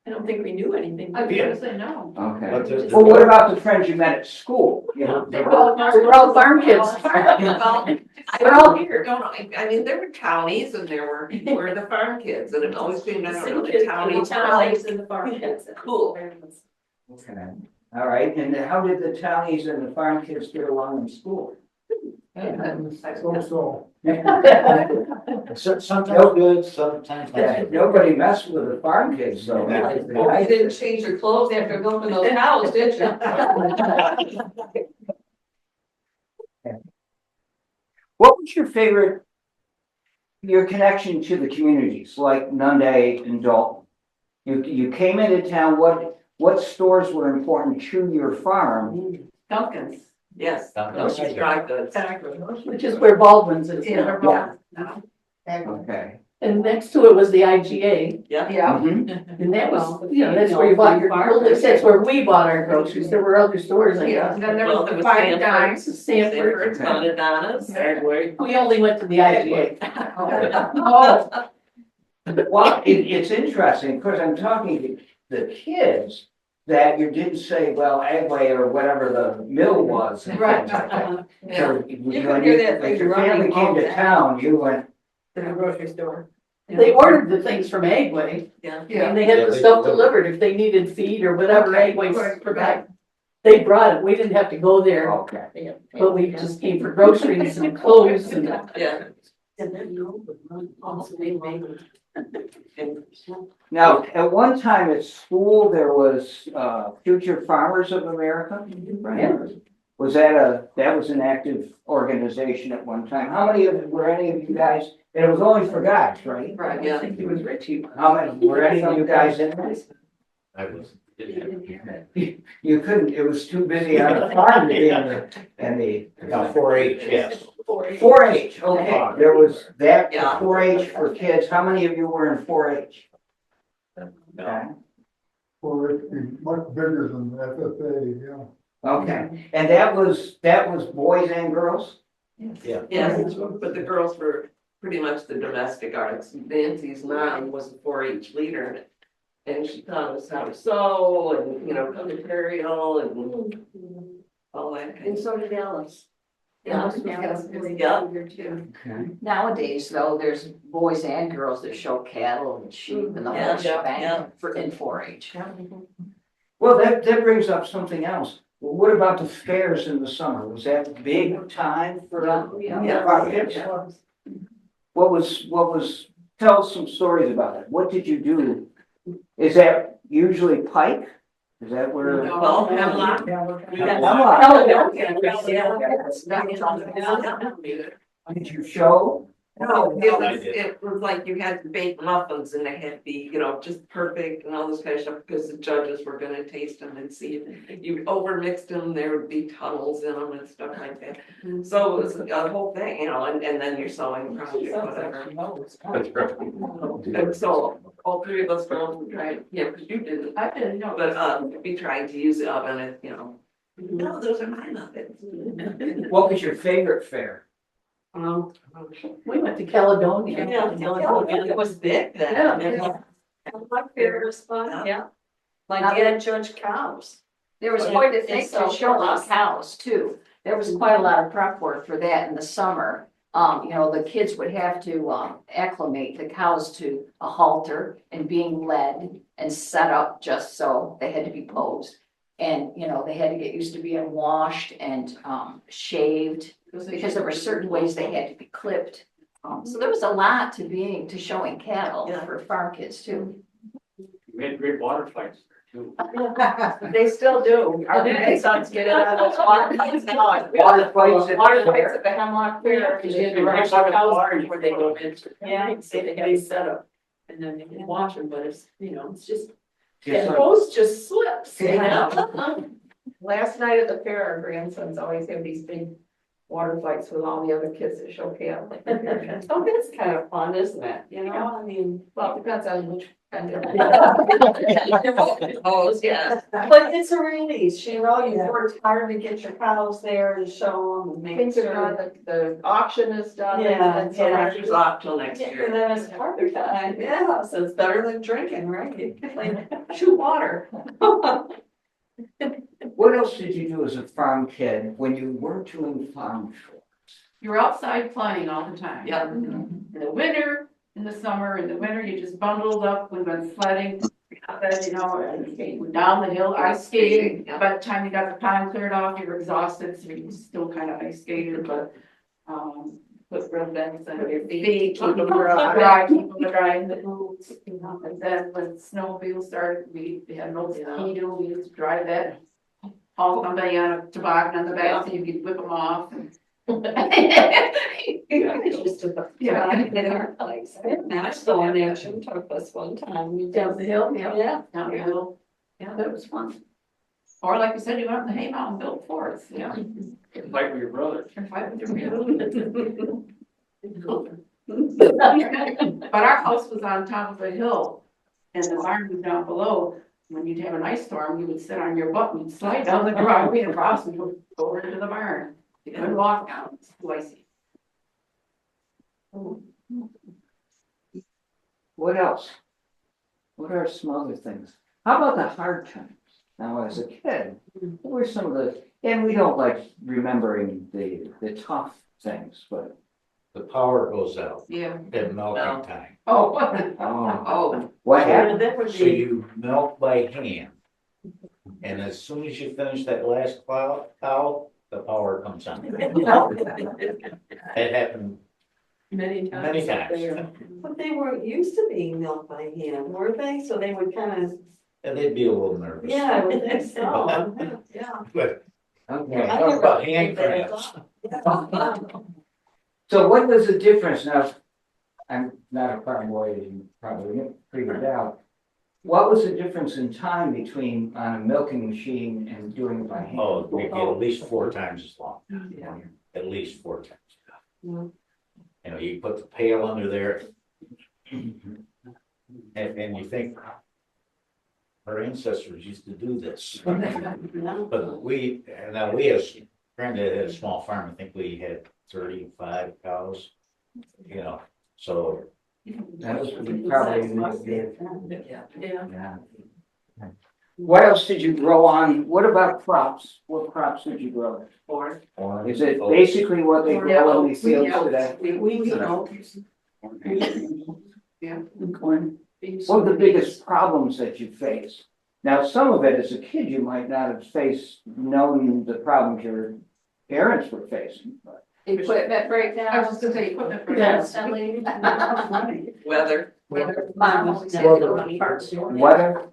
I don't think we knew anything. I was gonna say no. Okay. But there's- Well, what about the friends you met at school? You know, We're all farm kids. We're all here. I mean, there were townies and there were the farm kids, and it always seemed, I don't know, the townies. and the farm kids. Cool. Okay, all right, and how did the townies and the farm kids get along in school? So. Sometimes good, sometimes Yeah, not. nobody messed with the farm kids, though. Oh, you didn't change your clothes after milking those cows, did you? What was your favorite, your connection to the communities, like Nunda and Dalton? You came into town, what stores were important to your farm? Duncan's, yes, Duncan's. those are dry goods. Which is where Baldwin's is now. Yeah. Okay. And next to it was the IGA. Yeah. Mhm. And that was, that's where you bought your, well, that's where we bought our groceries. There were other stores, I guess. And then there Well, was there the was Five Dimes. Sanford. Sanford, Donna's. We only went to the IGA. Oh. Well, it's interesting, because I'm talking to the kids, that you didn't say, well, Agway or whatever the mill was. and Right. things like that. Yeah. So You couldn't hear that when thing your family running came all to day. town, you went, To the grocery store. They ordered the things from Agway. Yeah. And they had the stuff delivered if they needed feed or whatever Agway provided. They brought it. We didn't have to go there, okay. but we just came for groceries and clothes and. Yeah. Now, at one time at school, there was Future Farmers of America. Was that was an active organization at one time? How many were any of you guys? And it was only for guys, right? Right, yeah. I think it was Richie. How many, were any of you guys in this? I was. You couldn't, it was too busy on the farm to be in the. 4-H, yes. 4-H, okay, there was that, Yeah. 4-H for kids. How many of you were in 4-H? Okay. Or it'd be much bigger than FFA, yeah. Okay, and that was boys and girls? Yeah. Yes, but the girls were pretty much the domestic arts. Nancy's mom was a 4-H leader, and she taught us how to sew and, cook material and all that kind And of. so did Alice. Yeah. Alice was really Yeah. good too. Okay. Nowadays, though, there's boys and girls that show cattle and sheep and the Yeah, whole shebang yeah. in 4-H. Well, that brings up something else. Well, what about the fairs in the summer? Was that a big time for our kids? What was, tell us some stories about it. What did you do? Is that usually Pike? Is that where? Well, Hemlock. Did you show? No, it was like you had to bake muffins and they had to be, just perfect and all this kind of stuff because the judges were gonna taste them and see if you overmixed them, there would be tunnels in them and stuff like that. So it was a whole thing, and then your sewing project, whatever. And so all three of us girls were trying, because you didn't. I didn't know. But we tried to use the oven and, no, those are my muffins. What was your favorite fair? We went to Caledonia. It was big then. My favorite was fun, yeah. My dad judged cows. There was quite a thing to show us cows too. There was quite a lot of prep work for that in the summer. The kids would have to acclimate the cows to a halter and being led and set up just so they had to be posed. And, they had to get used to being washed and shaved because there were certain ways they had to be clipped. So there was a lot to showing cattle for farm kids too. We had great water fights there too. They still do. Our grandsons get it on those water fights now. Water fights at the Water fair. fights at the Hemlock Fair. Because you had to rush the cows before they go in. Say they had a setup. And then they can watch them, but it's just, Just the like- hose just slips. Last night at the fair, our grandsons always have these big water fights with all the other kids that show cattle. Oh, that's kind of fun, isn't it? I mean. Well, it depends on which kind of. Oh, yeah. But it's a release, you worked hard to get your cows there to show them and make Things are sure. done, the auction is done. Yeah, and so yeah, after it's off till next year. And then it's harder time, so it's better than drinking, right? Like, shoot water. What else did you do as a farm kid when you weren't doing farm chores? You're outside playing all the time. Yep. In the winter, in the summer, in the winter, you just bundled up, we went sledding, and you went down the hill, ice skating. By the time you got the time cleared off, you were exhausted, so you still kind of ice skated, but, put ribbons on your feet, keep them dry, in the boots, and then when snowmobile started, we had an old ski-doo, we used to drive that. Haul somebody on a toboggan on the back, so you could whip them off. I saw an action took us one time. Down the hill, Yeah. Down the hill. Yeah, that was fun. Or like you said, you went up in the hay mountain and built forts, yeah. Fight with your brother. And fight with your But our house was on top of a hill and the barn was down below. When you'd have an ice storm, you would sit on your butt and you'd slide down the driveway and cross and go over into the barn. You couldn't walk down, it's too icy. What else? What are some other things? How about the hard times? Now, as a kid, what were some of the, and we don't like remembering the tough things, but. The power goes out Yeah. at milking time. Oh. Oh, what happened? So you milk by hand. And as soon as you finish that last cow, the power comes on. It happened Many times. many times. But they weren't used to being milked by hand, were they? So they would kind of, And they'd be a little nervous. yeah, I would think so. Yeah. But Okay. talk about hand cramps. So what was the difference now? I'm not a farm boy, as you probably figured out. What was the difference in time between on a milking machine and doing it by hand? Oh, we get at least 4 times as long. Yeah. At least 4 times. You put the pail under there. And you think our ancestors used to do this. But we as granddad had a small farm, I think we had 35 cows, so. That was probably. Yeah. Yeah. What else did you grow on? What about crops? What crops did you grow? Corn. Is it basically what they grow in these fields today? Yeah. Corn. What are the biggest problems that you face Now, some of it as a kid, you might not have known the problems your parents were facing, but. Equipment I was breakdown. just gonna say, equipment for Yes. Weather. Mom always had to go to the park store. Weather,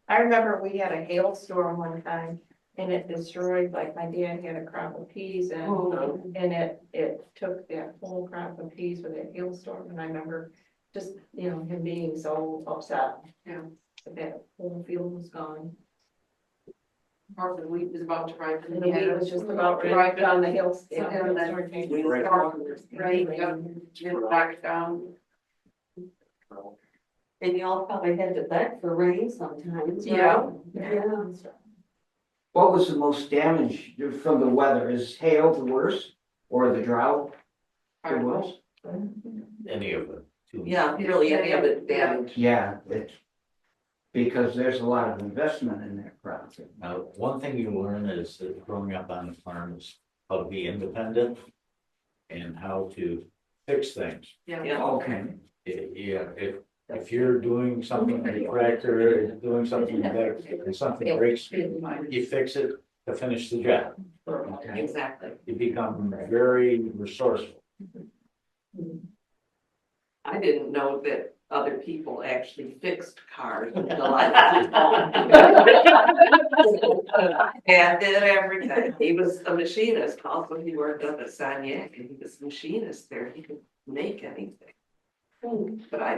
I remember we had a hailstorm one time and it destroyed, like my dad had a crop of peas and it took that whole crop of peas with that hailstorm. And I remember just, him being so upset. Yeah. That whole field was gone. Or the wheat was about to ripen. And the wheat was just about Right right down the hills. So, and then Right. Knock it down. And y'all probably had to beg for rain sometimes, right? Yeah. Yeah. what was the most damage from the weather? Is hail the worst or the drought the worst? Any of it. Yeah, really, any of it damaged. Yeah, it's because there's a lot of investment in that crop. Now, one thing you learn is that growing up on the farm is how to be independent and how to fix things. Yeah. Okay. Yeah, if you're doing something on the tractor, doing something better, and something breaks, you fix it to finish the job. Exactly. You become very resourceful. I didn't know that other people actually fixed cars until I was Dad did everything. He was a machinist, also he worked up at Sanyak and he was a machinist there. He could make anything. But I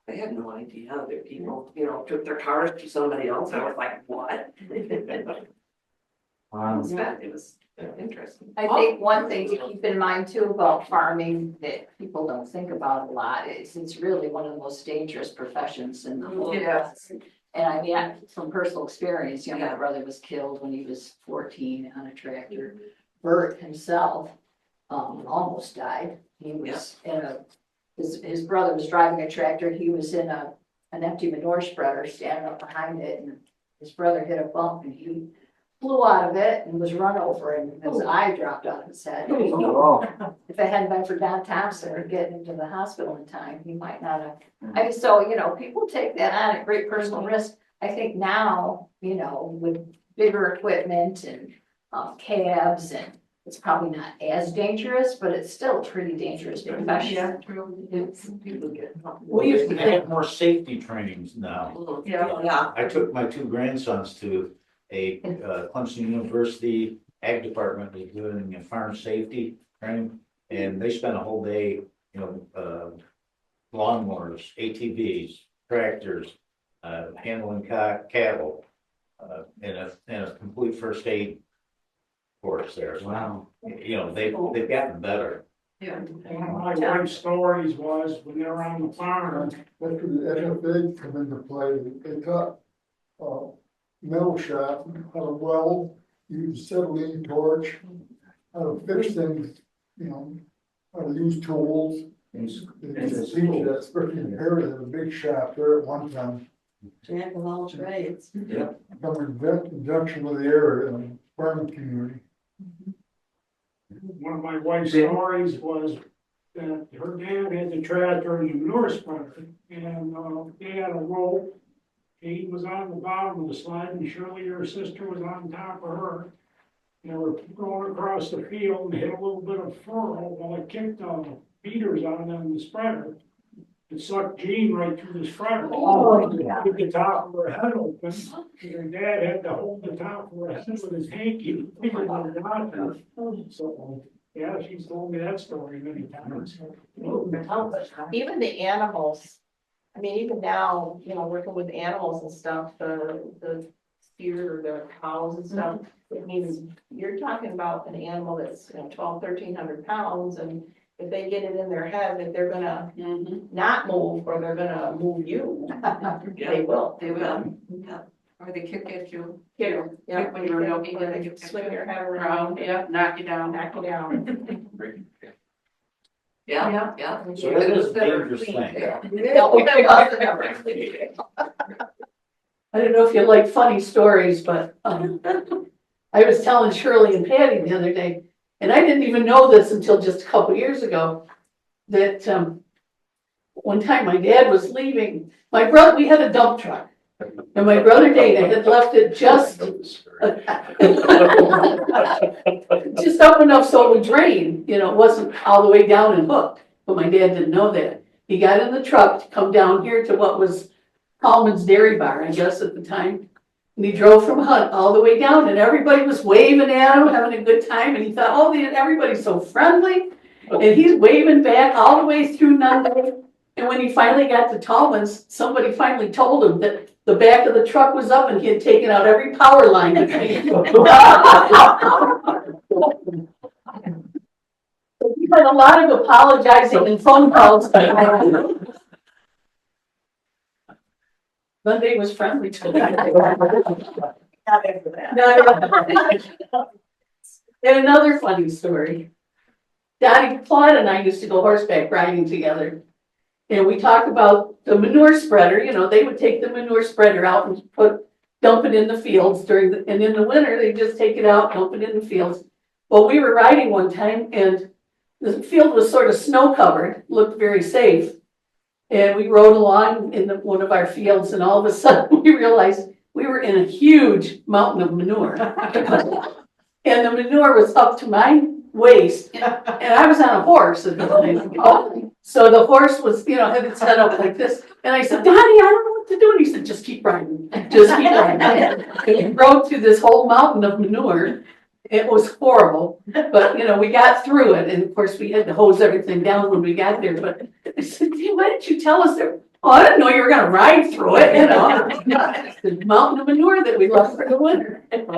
had no idea other people, took their cars to somebody else. I was like, what? It was interesting. I think one thing to keep in mind too about farming that people don't think about a lot is it's really one of the most dangerous professions in the whole world. Yes. And I mean, from personal experience, my brother was killed when he was 14 on a tractor. Bert himself, almost died. He was his brother was driving a tractor. He was in an empty manure spreader standing up behind it, and his brother hit a bump and he flew out of it and was run over and his eye dropped out of his head. Oh. If it hadn't been for Don Thompson getting into the hospital in time, he might not have. So, people take that on at great personal risk. I think now, with bigger equipment and cabs, and it's probably not as dangerous, but it's still a pretty dangerous profession. Yeah, true. We used to have more safety trainings now. Yeah. I took my two grandsons to a Clemson University Ag Department was doing a farm safety training, and they spent a whole day, lawnmowers, ATVs, tractors, handling cattle, and a complete first aid course there. Wow. They've gotten better. Yeah. One of my wife's stories was when they were on the farm, After the FFA come into play, they taught, metal shop, how to weld, use acetylene torch, how to fix things, how to use tools. It's pretty imperative, a big shop there at one time. Jack of all trades. Yeah. Become injunction with the area and farming community. one of my wife's stories was that her dad had the tractor and the manure spreader, and they had a rope. He was on the bottom of the slide, and Shirley, her sister, was on top of her. They were going across the field and hit a little bit of furrow while I kicked beaters on them, the spreader. It sucked Jean right through the spreader. Get the top of her head open. Her dad had to hold the top of her head with his hanky. So, yeah, she's told me that story many times. Even the animals, I mean, even now, working with animals and stuff, the steer, the cows and stuff, it means you're talking about an animal that's 1,200-1,300 pounds, and if they get it in their head that they're gonna not move or they're gonna move you, they will. They will. Yeah. Or they kick at you. Yeah. Like when you're milking, Or they they kick swing your head around, around, yeah, knock you down. knock you down. Yeah. So that is a dangerous thing. I don't know if you like funny stories, but I was telling Shirley and Patty the other day, and I didn't even know this until just a couple years ago, that one time my dad was leaving, my brother, we had a dump truck, And my brother Dana had left it just up enough so it would drain, you know, it wasn't all the way down and hooked, but my dad didn't know that. He got in the truck to come down here to what was Coleman's Dairy Bar, I guess at the time. And he drove from Hunt all the way down and everybody was waving at him, having a good time. And he thought, oh, everybody's so friendly. And he's waving back all the way through Nunda. And when he finally got to Tallman's, somebody finally told him that the back of the truck was up and he had taken out every power line. He had a lot of apologizing and phone calls. Monday was friendly to me. Not after that. And another funny story. Daddy Claude and I used to go horseback riding together. And we talked about the manure spreader, you know, they would take the manure spreader out and dump it in the fields and in the winter, they just take it out, dump it in the fields. Well, we were riding one time and the field was sort of snow covered, looked very safe. And we rode along in one of our fields and all of a sudden we realized we were in a huge mountain of manure. And the manure was up to my waist and I was on a horse at the time. So the horse was, you know, had its head up like this. And I said, Daddy, I don't know what to do. And he said, just keep riding. Just keep riding. And we rode through this whole mountain of manure. It was horrible, but you know, we got through it. And of course we had to hose everything down when we got there. But I said, hey, why didn't you tell us that? Oh, I didn't know you were going to ride through it, you know. The mountain of manure that we left for the winter. I've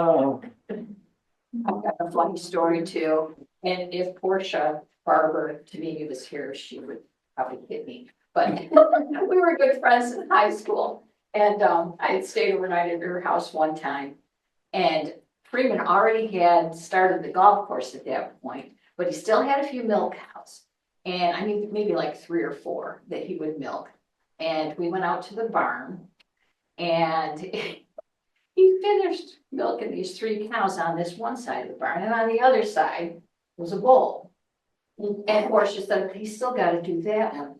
got a funny story too. And if Portia Barber to me was here, she would probably hit me. But we were good friends in high school. And I had stayed overnight at her house one time. And Freeman already had started the golf course at that point, but he still had a few milk cows. And I mean, maybe like 3 or 4 that he would milk. And we went out to the barn and he finished milking these 3 cows on this one side of the barn. And on the other side was a bull. And Portia said, he's still got to do that one.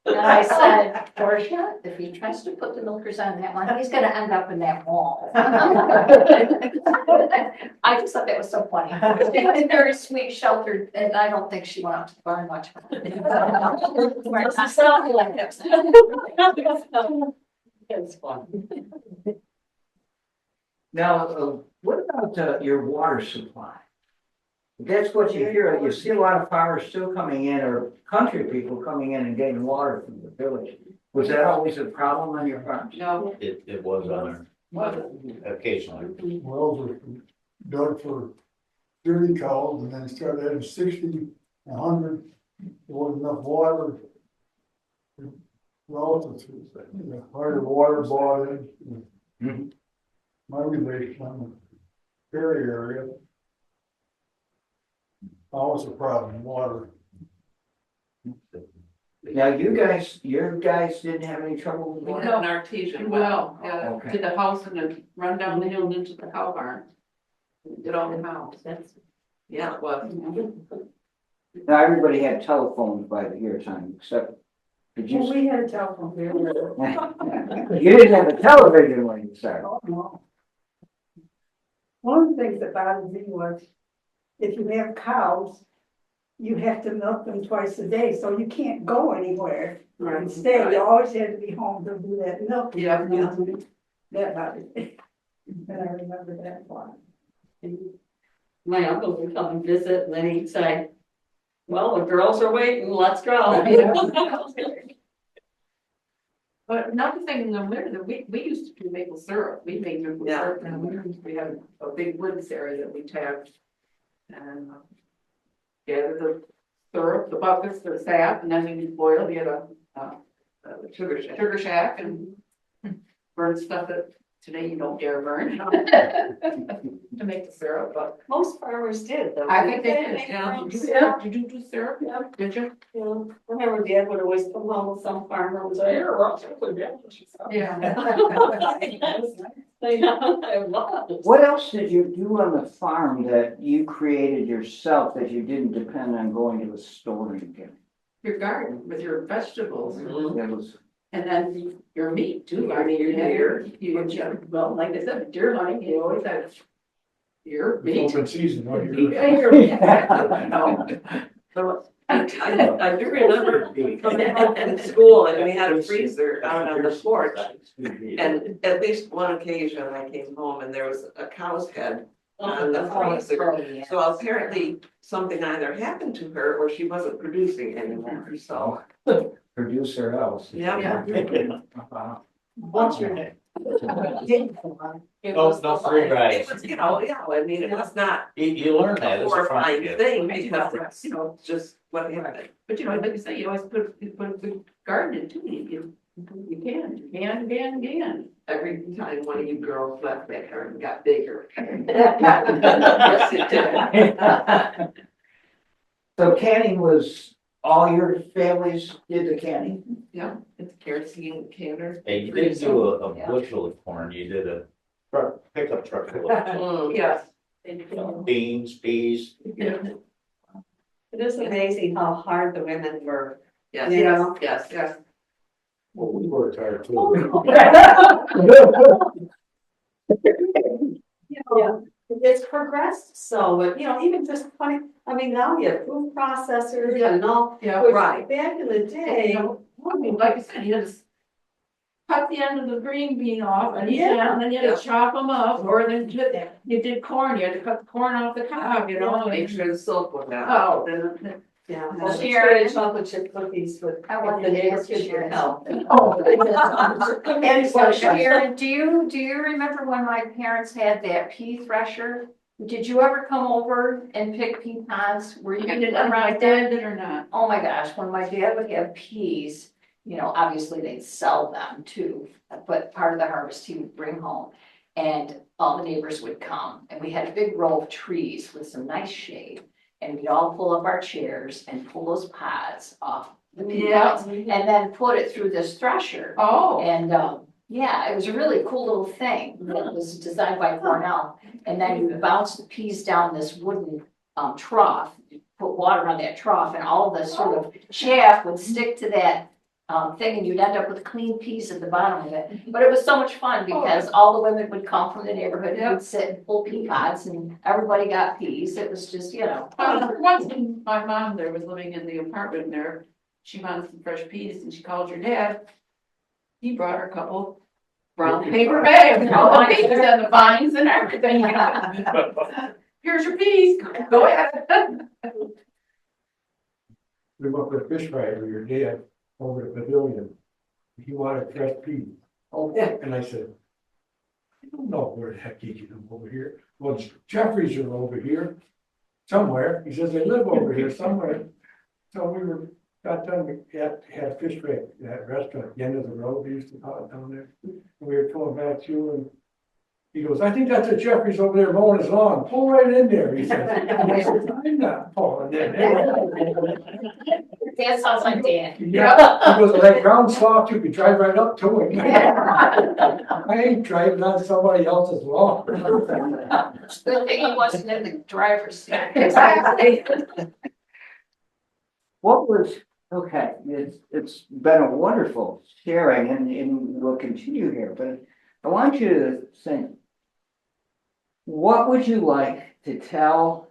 And I said, Portia, if he tries to put the milkers on that one, he's going to end up in that wall. I just thought that was so funny. She was very sweet, sheltered, and I don't think she went out to the barn much. It's fun. Now, what about your water supply? That's what you hear. You see a lot of farmers still coming in, or country people coming in and getting water from the village. Was that always a problem on your farms? No. It was on our, occasionally. Wells were dug for 30 cows and then started having 60, 100. There wasn't enough water. Relative to the harder water bought in. My relation on the Perry area. Always a problem, water. Now, your guys didn't have any trouble with We water? had An artesian Well, Okay. to the house and then run down the hill and into the cow barn. Did all the house. Yeah, it was. Now, everybody had telephones by your time, except, did you? Well, we had a telephone here. You didn't have a television when you started. Oh, no. One of the things that bothered me was, if you have cows, you have to milk them twice a day, so you can't go anywhere and stay. You always had to be home to do that milk. Yeah. That bothered me. And I remember that one. My uncle would come and visit and then he'd say, well, the girls are waiting, let's go. But another thing in the winter, we used to do maple syrup. We made maple syrup in the winter. We had a big woods area that we tapped. And gathered the syrup, the buckets, the sap, and then we would boil. We had a sugar shack and burn stuff that today you don't dare burn to make the syrup. But Most farmers did though. I think they didn't did. Yeah. Did you do syrup? Yeah. Did you? Yeah. I remember Dad would always come home with some farmer and say, here, well, Yeah. I was. What else did you do on the farm that you created yourself that you didn't depend on going to a store and getting? Your garden with your vegetables. That was, And then your meat too, I mean, well, like I said, deer hunting, you always have your meat. Open season, no, No. So I do remember coming home from school and we had a freezer out on the porch. And at least one occasion I came home and there was a cow's head on the freezer. So apparently something either happened to her or she wasn't producing anymore, so. Producer else. Yeah. What's your name? It No, was no the free life. rides. It was, yeah, I mean, it was not You learn that. a It's a fun horrifying kid. thing because it's, just what happened. But you know, like you say, you always put a good garden in too, you can. Every time one of you girls left that garden got bigger. Yes, it did. So canning was, all your families did the canning? Yeah, it's kerosene canner. Hey, you didn't do a bushel of corn, you did a pickup truck full of Yes. beans, peas. It is amazing how hard the women were. Yes, You know? yes. Well, we worked hard too. Yeah, it's progressed so, but even just funny, I mean, now you have food processors and all. Yeah, which right. Back in the day, I mean, like I said, you just cut the end of the green bean off and Yeah. and then you had to chop them up, or then you did corn, you had to cut the corn off the cob, Make sure the silk was out. Oh, then. yeah, Well, well, Sharon- chocolate chip cookies with. I want the to neighbor ask kids Sharon. would help. And so Sharon, do you remember when my parents had that pea thresher? Did you ever come over and pick pea pods? Were you Did around my then? dad did or not? Oh my gosh, when my dad would have peas, obviously they'd sell them too, but part of the harvest he would bring home. And all the neighbors would come, and we had a big row of trees with some nice shade. And we'd all pull up our chairs and pull those pods off the pea pods, and then put it through this thresher. Oh. And, yeah, it was a really cool little thing. It was designed by Cornell. And then you bounce the peas down this wooden trough, you put water on that trough, and all the sort of chaff would stick to that thing, and you'd end up with clean peas at the bottom of it. But it was so much fun because all the women would come from the neighborhood and would sit and pull pea pods, and everybody got peas. It was just, Once when my mom there was living in the apartment there, she wanted some fresh peas and she called her dad. He brought her a couple brown paper bags, and all the peas and the vines and everything. Here's your peas, go ahead. We went with a fish fry with your dad over at the pavilion. He wanted fresh peas. oh, And I said, I don't know where the heck you get them over here. Well, Jeffries are over here somewhere. He says they live over here somewhere. So got done, we had fish fry at that restaurant at the end of the road. We used to call it down there. And we were coming back to you and he goes, I think that's a Jeffries over there mowing his lawn. Pull right in there, he says. And I said, I'm not pulling in there. that sounds like Dan. Yeah, he goes, that ground soft, you could drive right up to it. I ain't driving on somebody else's lawn. Good thing he wasn't in the driver's seat. Exactly. What was, okay, it's been a wonderful sharing and we'll continue here, but I want you to think, what would you like to tell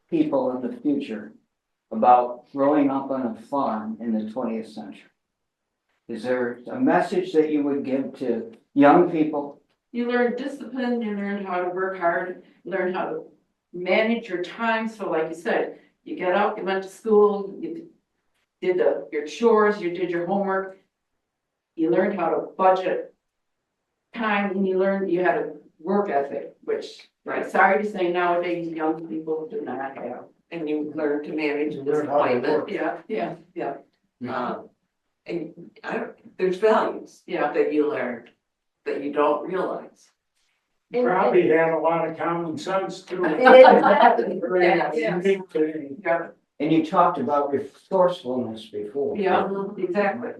people in the future about growing up on a farm in the 20th century? Is there a message that you would give to young people? You learn discipline, you learn how to work hard, you learn how to manage your time. So like you said, you get up, you went to school, you did your chores, you did your homework. You learned how to budget time, and you learned you had a work ethic, which, right, sorry to say, nowadays young people do not have. And you learn to manage learn how to disappointment. Yeah. And there's values. Yeah. That you learn that you don't realize. Probably had a lot of common sense too. Yeah. Unique today. Yeah, And you talked about resourcefulness before. yeah, exactly.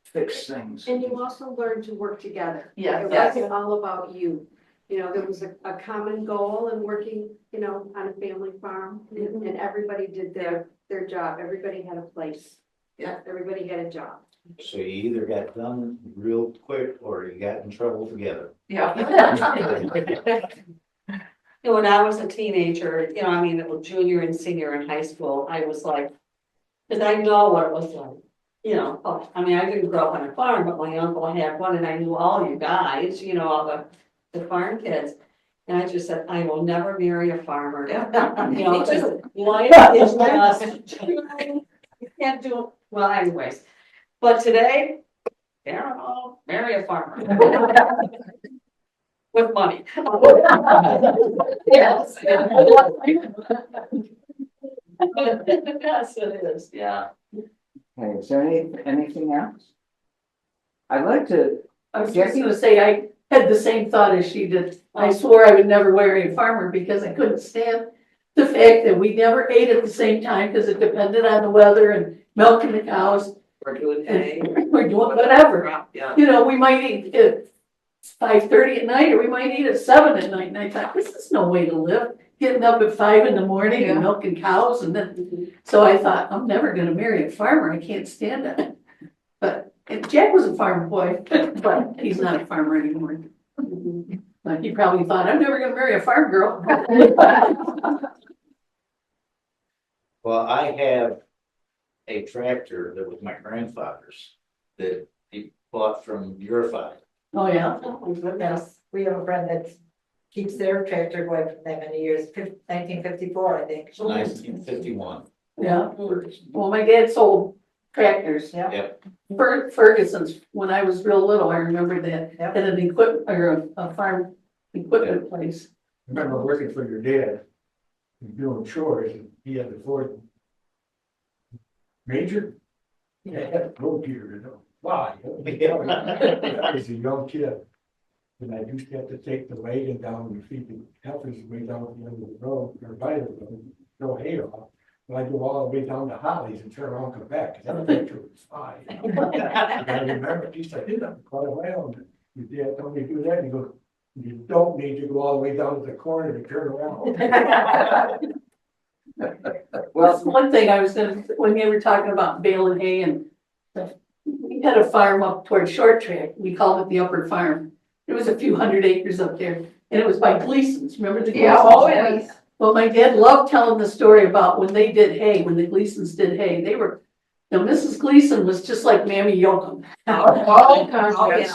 Fix things. And you also learn to work together. Yeah. It wasn't all about you. There was a common goal in working, on a family farm, and everybody did their job. Everybody had a place. Everybody had a job. So you either got done real quick or you got in trouble together. Yeah. When I was a teenager, I mean, it was junior and senior in high school, I was like, cause I know what it was like. I mean, I didn't grow up on a farm, but my uncle had one and I knew all you guys, all the farm kids. And I just said, I will never marry a farmer. Just life is just, you can't do, well, anyways. But today, marry a farmer. With money. Yes. Yes, it is, yeah. Okay, is there anything else? I'd like to, I was just gonna say, I had the same thought as she did. I swore I would never marry a farmer because I couldn't stand the fact that we never ate at the same time because it depended on the weather and milking the cows. We're doing hay. We're doing whatever. Yeah. We might eat at 5:30 at night, or we might eat at 7 at night. And I thought, this is no way to live. Getting up at 5 in the morning and milking cows, and then, so I thought, I'm never gonna marry a farmer. I can't stand it. But and Jack was a farm boy, but he's not a farmer anymore. But he probably thought, I'm never gonna marry a farm girl. Well, I have a tractor that was my grandfather's that he bought from your father. Oh, yeah. Yes, we have a friend that keeps their tractor going for that many years, 1954, I think. 1951. Yeah. Well, my dad sold tractors. Yep. Ferguson's, when I was real little, I remember that, at an equipment, or a farm equipment place. I remember working for your dad, and doing chores, and he had the Ford Major. Yeah, it had a road gear, why? I was a young kid. And I used to have to take the wagon down and feed the heifers way down at the end of the road, or by the road, throw hay off. And I go all the way down to Holly's and turn around and come back, because that picture was fine. And I remember, geez, I did that quite a while, and your dad told me to do that, and he goes, you don't need to go all the way down to the corner to turn around. Well, that's one thing I was gonna, when you were talking about baling hay and stuff, we had a farm up towards Short Track. We called it the Upper Farm. There was a few hundred acres up there, and it was by Gleason's. Remember the Gleason's? Yeah, always. Well, my dad loved telling the story about when they did hay, when the Gleasons did hay. They were, Mrs. Gleason was just like Mammy Yoakum.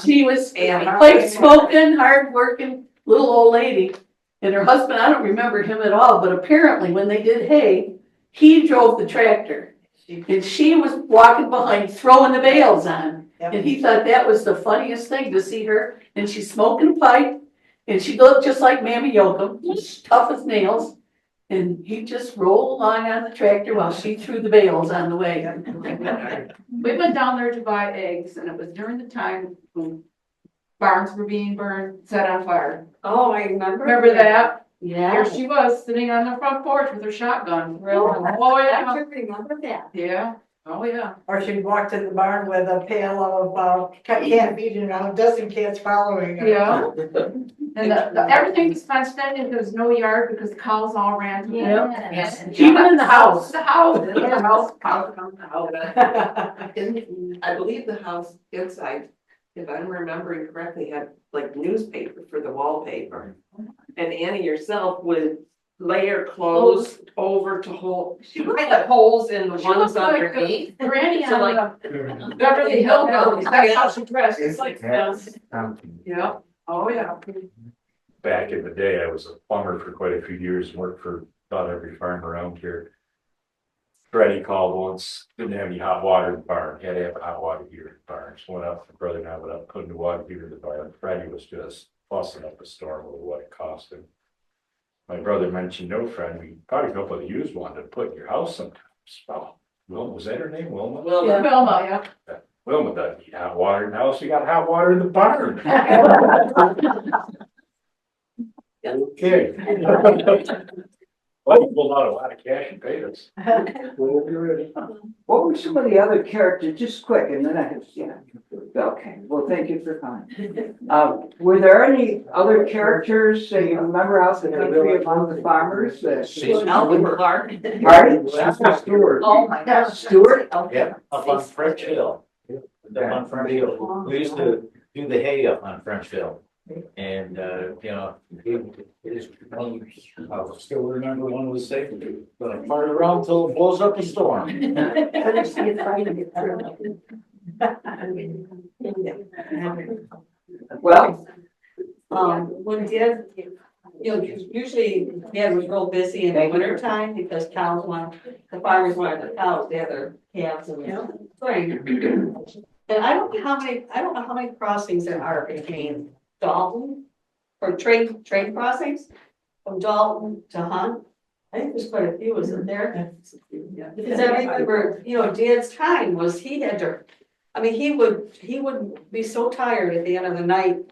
She was plain spoken, hard-working, little old lady. And her husband, I don't remember him at all, but apparently when they did hay, he drove the tractor. And she was walking behind, throwing the bales on. And he thought that was the funniest thing to see her. And she's smoking a pipe, and she looked just like Mammy Yoakum, just tough as nails. And he just rolled along on the tractor while she threw the bales on the wagon. We went down there to buy eggs, and it was during the time when barns were being burned, set on fire. Oh, I remember. Remember that? Yeah. There she was, sitting on the front porch with her shotgun. Really? Oh, I yeah. do remember that. Yeah, oh, yeah. Or she'd walk to the barn with a pail of, canned beef and a dozen cats following her. Yeah. And everything was fenced in, and there was no yard because the cows all ran to it. Even in the house. The house, the house, cows come out. I believe the house inside, if I'm remembering correctly, had like newspaper for the wallpaper. And Annie yourself would layer clothes over to hold, she would have holes in the ones underneath. Granny So like, on Beverly Hills, that's how she dressed, it's like this. Yeah, oh, yeah. Back in the day, I was a plumber for quite a few years and worked for about every farm around here. Freddie called once, didn't have any hot water in the barn, had to have a hot water heater in the barn. So went up, my brother and I went up, putting the water heater in the barn. Freddie was just fussing up a storm over what it cost him. My brother mentioned, no, Fred, we probably know what the used one to put in your house sometimes. Well, Wilma, was that her name, Wilma? Wilma, yeah. Wilma doesn't need hot water in the house, you got hot water in the barn. Okay. Well, you pulled out a lot of cash and paid us. What were some of the other characters, just quick, and then I have, Okay, well, thank you for coming. Were there any other characters that you remember out in the country among the farmers that? Alvin Clark. Pardon? Stewart. Oh, my gosh. Stewart? Yeah, up on French Hill. Up on French Hill. We used to do the hay up on French Hill. And, I still remember one was saying, gonna fart around till it blows up a storm. Well, When Dad, usually Dad was real busy in the winter time because the farmers wanted the cows, they had their calves in the spring. And I don't know how many crossings there are between Dalton, or train crossings from Dalton to Hunt. I think there's quite a few, isn't there? Because I remember, Dad's time was he had to, he would be so tired at the end of the night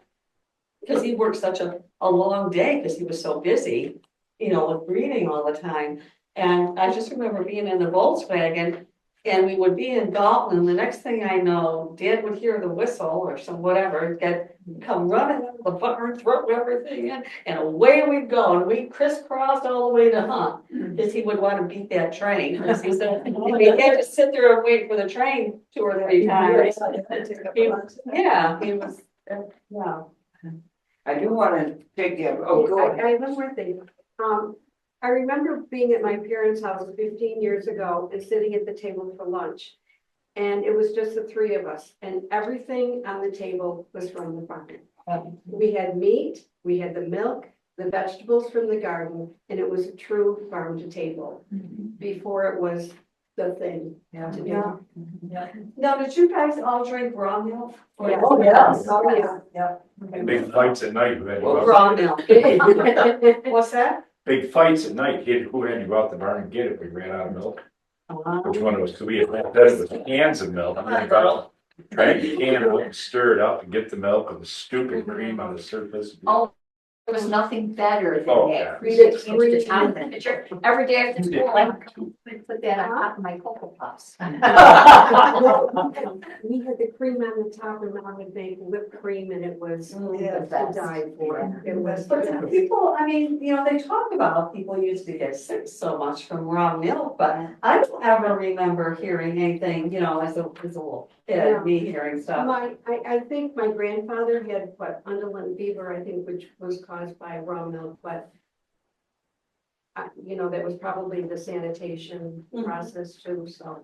because he worked such a long day because he was so busy, with breathing all the time. And I just remember being in the Volkswagen and we would be in Dalton, and the next thing I know, Dad would hear the whistle or some whatever, come running out of the barn, throw everything in, and away we'd go. And we crisscrossed all the way to Hunt because he would want to beat that train. He said, we can't just sit there and wait for the train 2 or 3 times. He was, yeah. I do want to take the, go ahead. I have one more thing. I remember being at my parents' house 15 years ago and sitting at the table for lunch. And it was just the 3 of us, and everything on the table was from the farm. We had meat, we had the milk, the vegetables from the garden, and it was a true farm to table before it was the thing to do. Now, did you guys all drink raw milk? Oh, yes. Oh, yeah. Big fights at night. Who had you Well, out- raw milk. What's that? Big fights at night, who had to go out the barn and get it, we ran out of milk. Which one of us, could we have had that with cans of milk? Come on, girl. Drag the can out and stir it up and get the milk with the stupid cream on the surface. Oh, there was nothing better than Oh, that. yeah. Cream to town temperature. Every day after school, I put that on top of my Cocoa Puffs. We had the cream on the top, and I would make whipped cream, and it was to die for. It was. But people, they talk about people used to get sick so much from raw milk, but I don't ever remember hearing anything, as a little kid, me hearing stuff. I think my grandfather had underlying fever, I think, which was caused by raw milk, but that was probably the sanitation process too, so.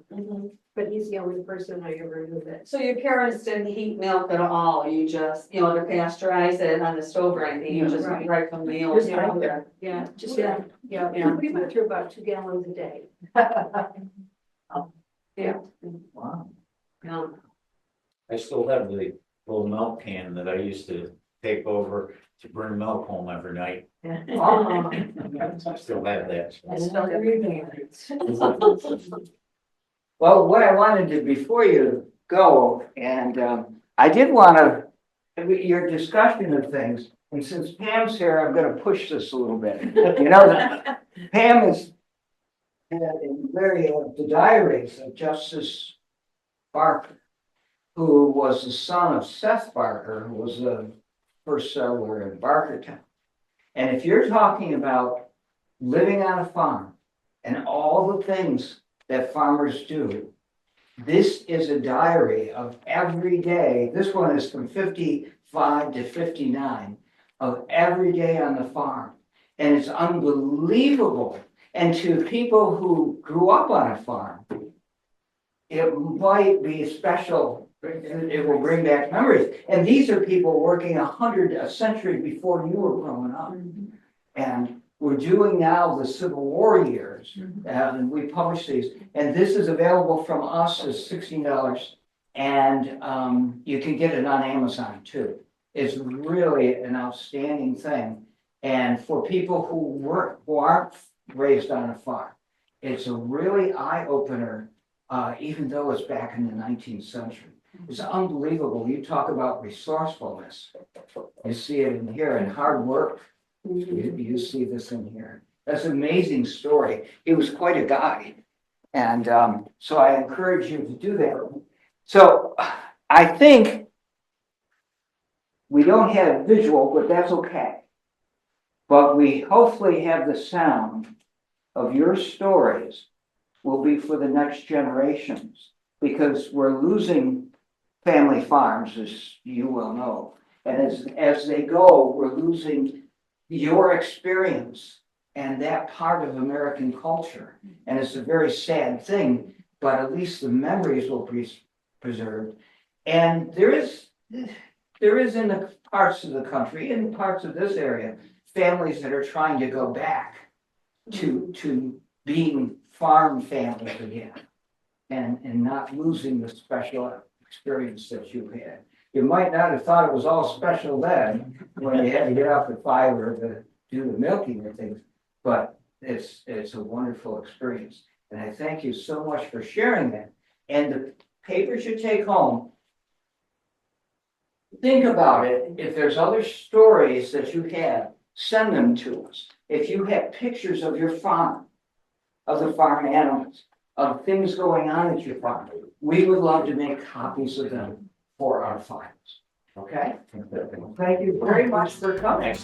But he's the only person I ever knew that. So your parents didn't heat milk at all, you just, to pasteurize it on the stove or anything, you just right from the old. Yeah, we went through about 2 gallons a day. Yeah. Wow. Yeah. I still have the little milk can that I used to take over to bring milk home every night. I still have that. I still have Well, what I wanted to, before you go, and I did want to, your discussion of things, and since Pam's here, I'm going to push this a little bit. Pam is in the diaries of Justice Barker, who was the son of Seth Barker, who was the first settler in Barkertown. And if you're talking about living on a farm and all the things that farmers do, this is a diary of every day. This one is from 55 to 59 of every day on the farm. And it's unbelievable. And to people who grew up on a farm, it might be special. It will bring back memories. And these are people working a century before you were growing up. And we're doing now the Civil War years, and we publish these. And this is available from us as $16, and you can get it on Amazon too. It's really an outstanding thing. And for people who aren't raised on a farm, it's a really eye-opener, even though it's back in the 19th century. It's unbelievable. You talk about resourcefulness. You see it in here, and hard work. You see this in here. That's an amazing story. He was quite a guy. And so I encourage you to do that. So I think We don't have visual, but that's okay. But we hopefully have the sound of your stories will be for the next generations, because we're losing family farms, as you well know. And as they go, we're losing your experience and that part of American culture. And it's a very sad thing, but at least the memories will be preserved. And there is in the parts of the country, in parts of this area, families that are trying to go back to being farm families again, and not losing the special experience that you had. You might not have thought it was all special then, when you had to get up at 5 or to do the milking and things, but it's a wonderful experience. And I thank you so much for sharing that. And the papers you take home, think about it. If there's other stories that you have, send them to us. If you have pictures of your farm, of the farm animals, of things going on at your farm, we would love to make copies of them for our files. Okay? Thank you very much for coming.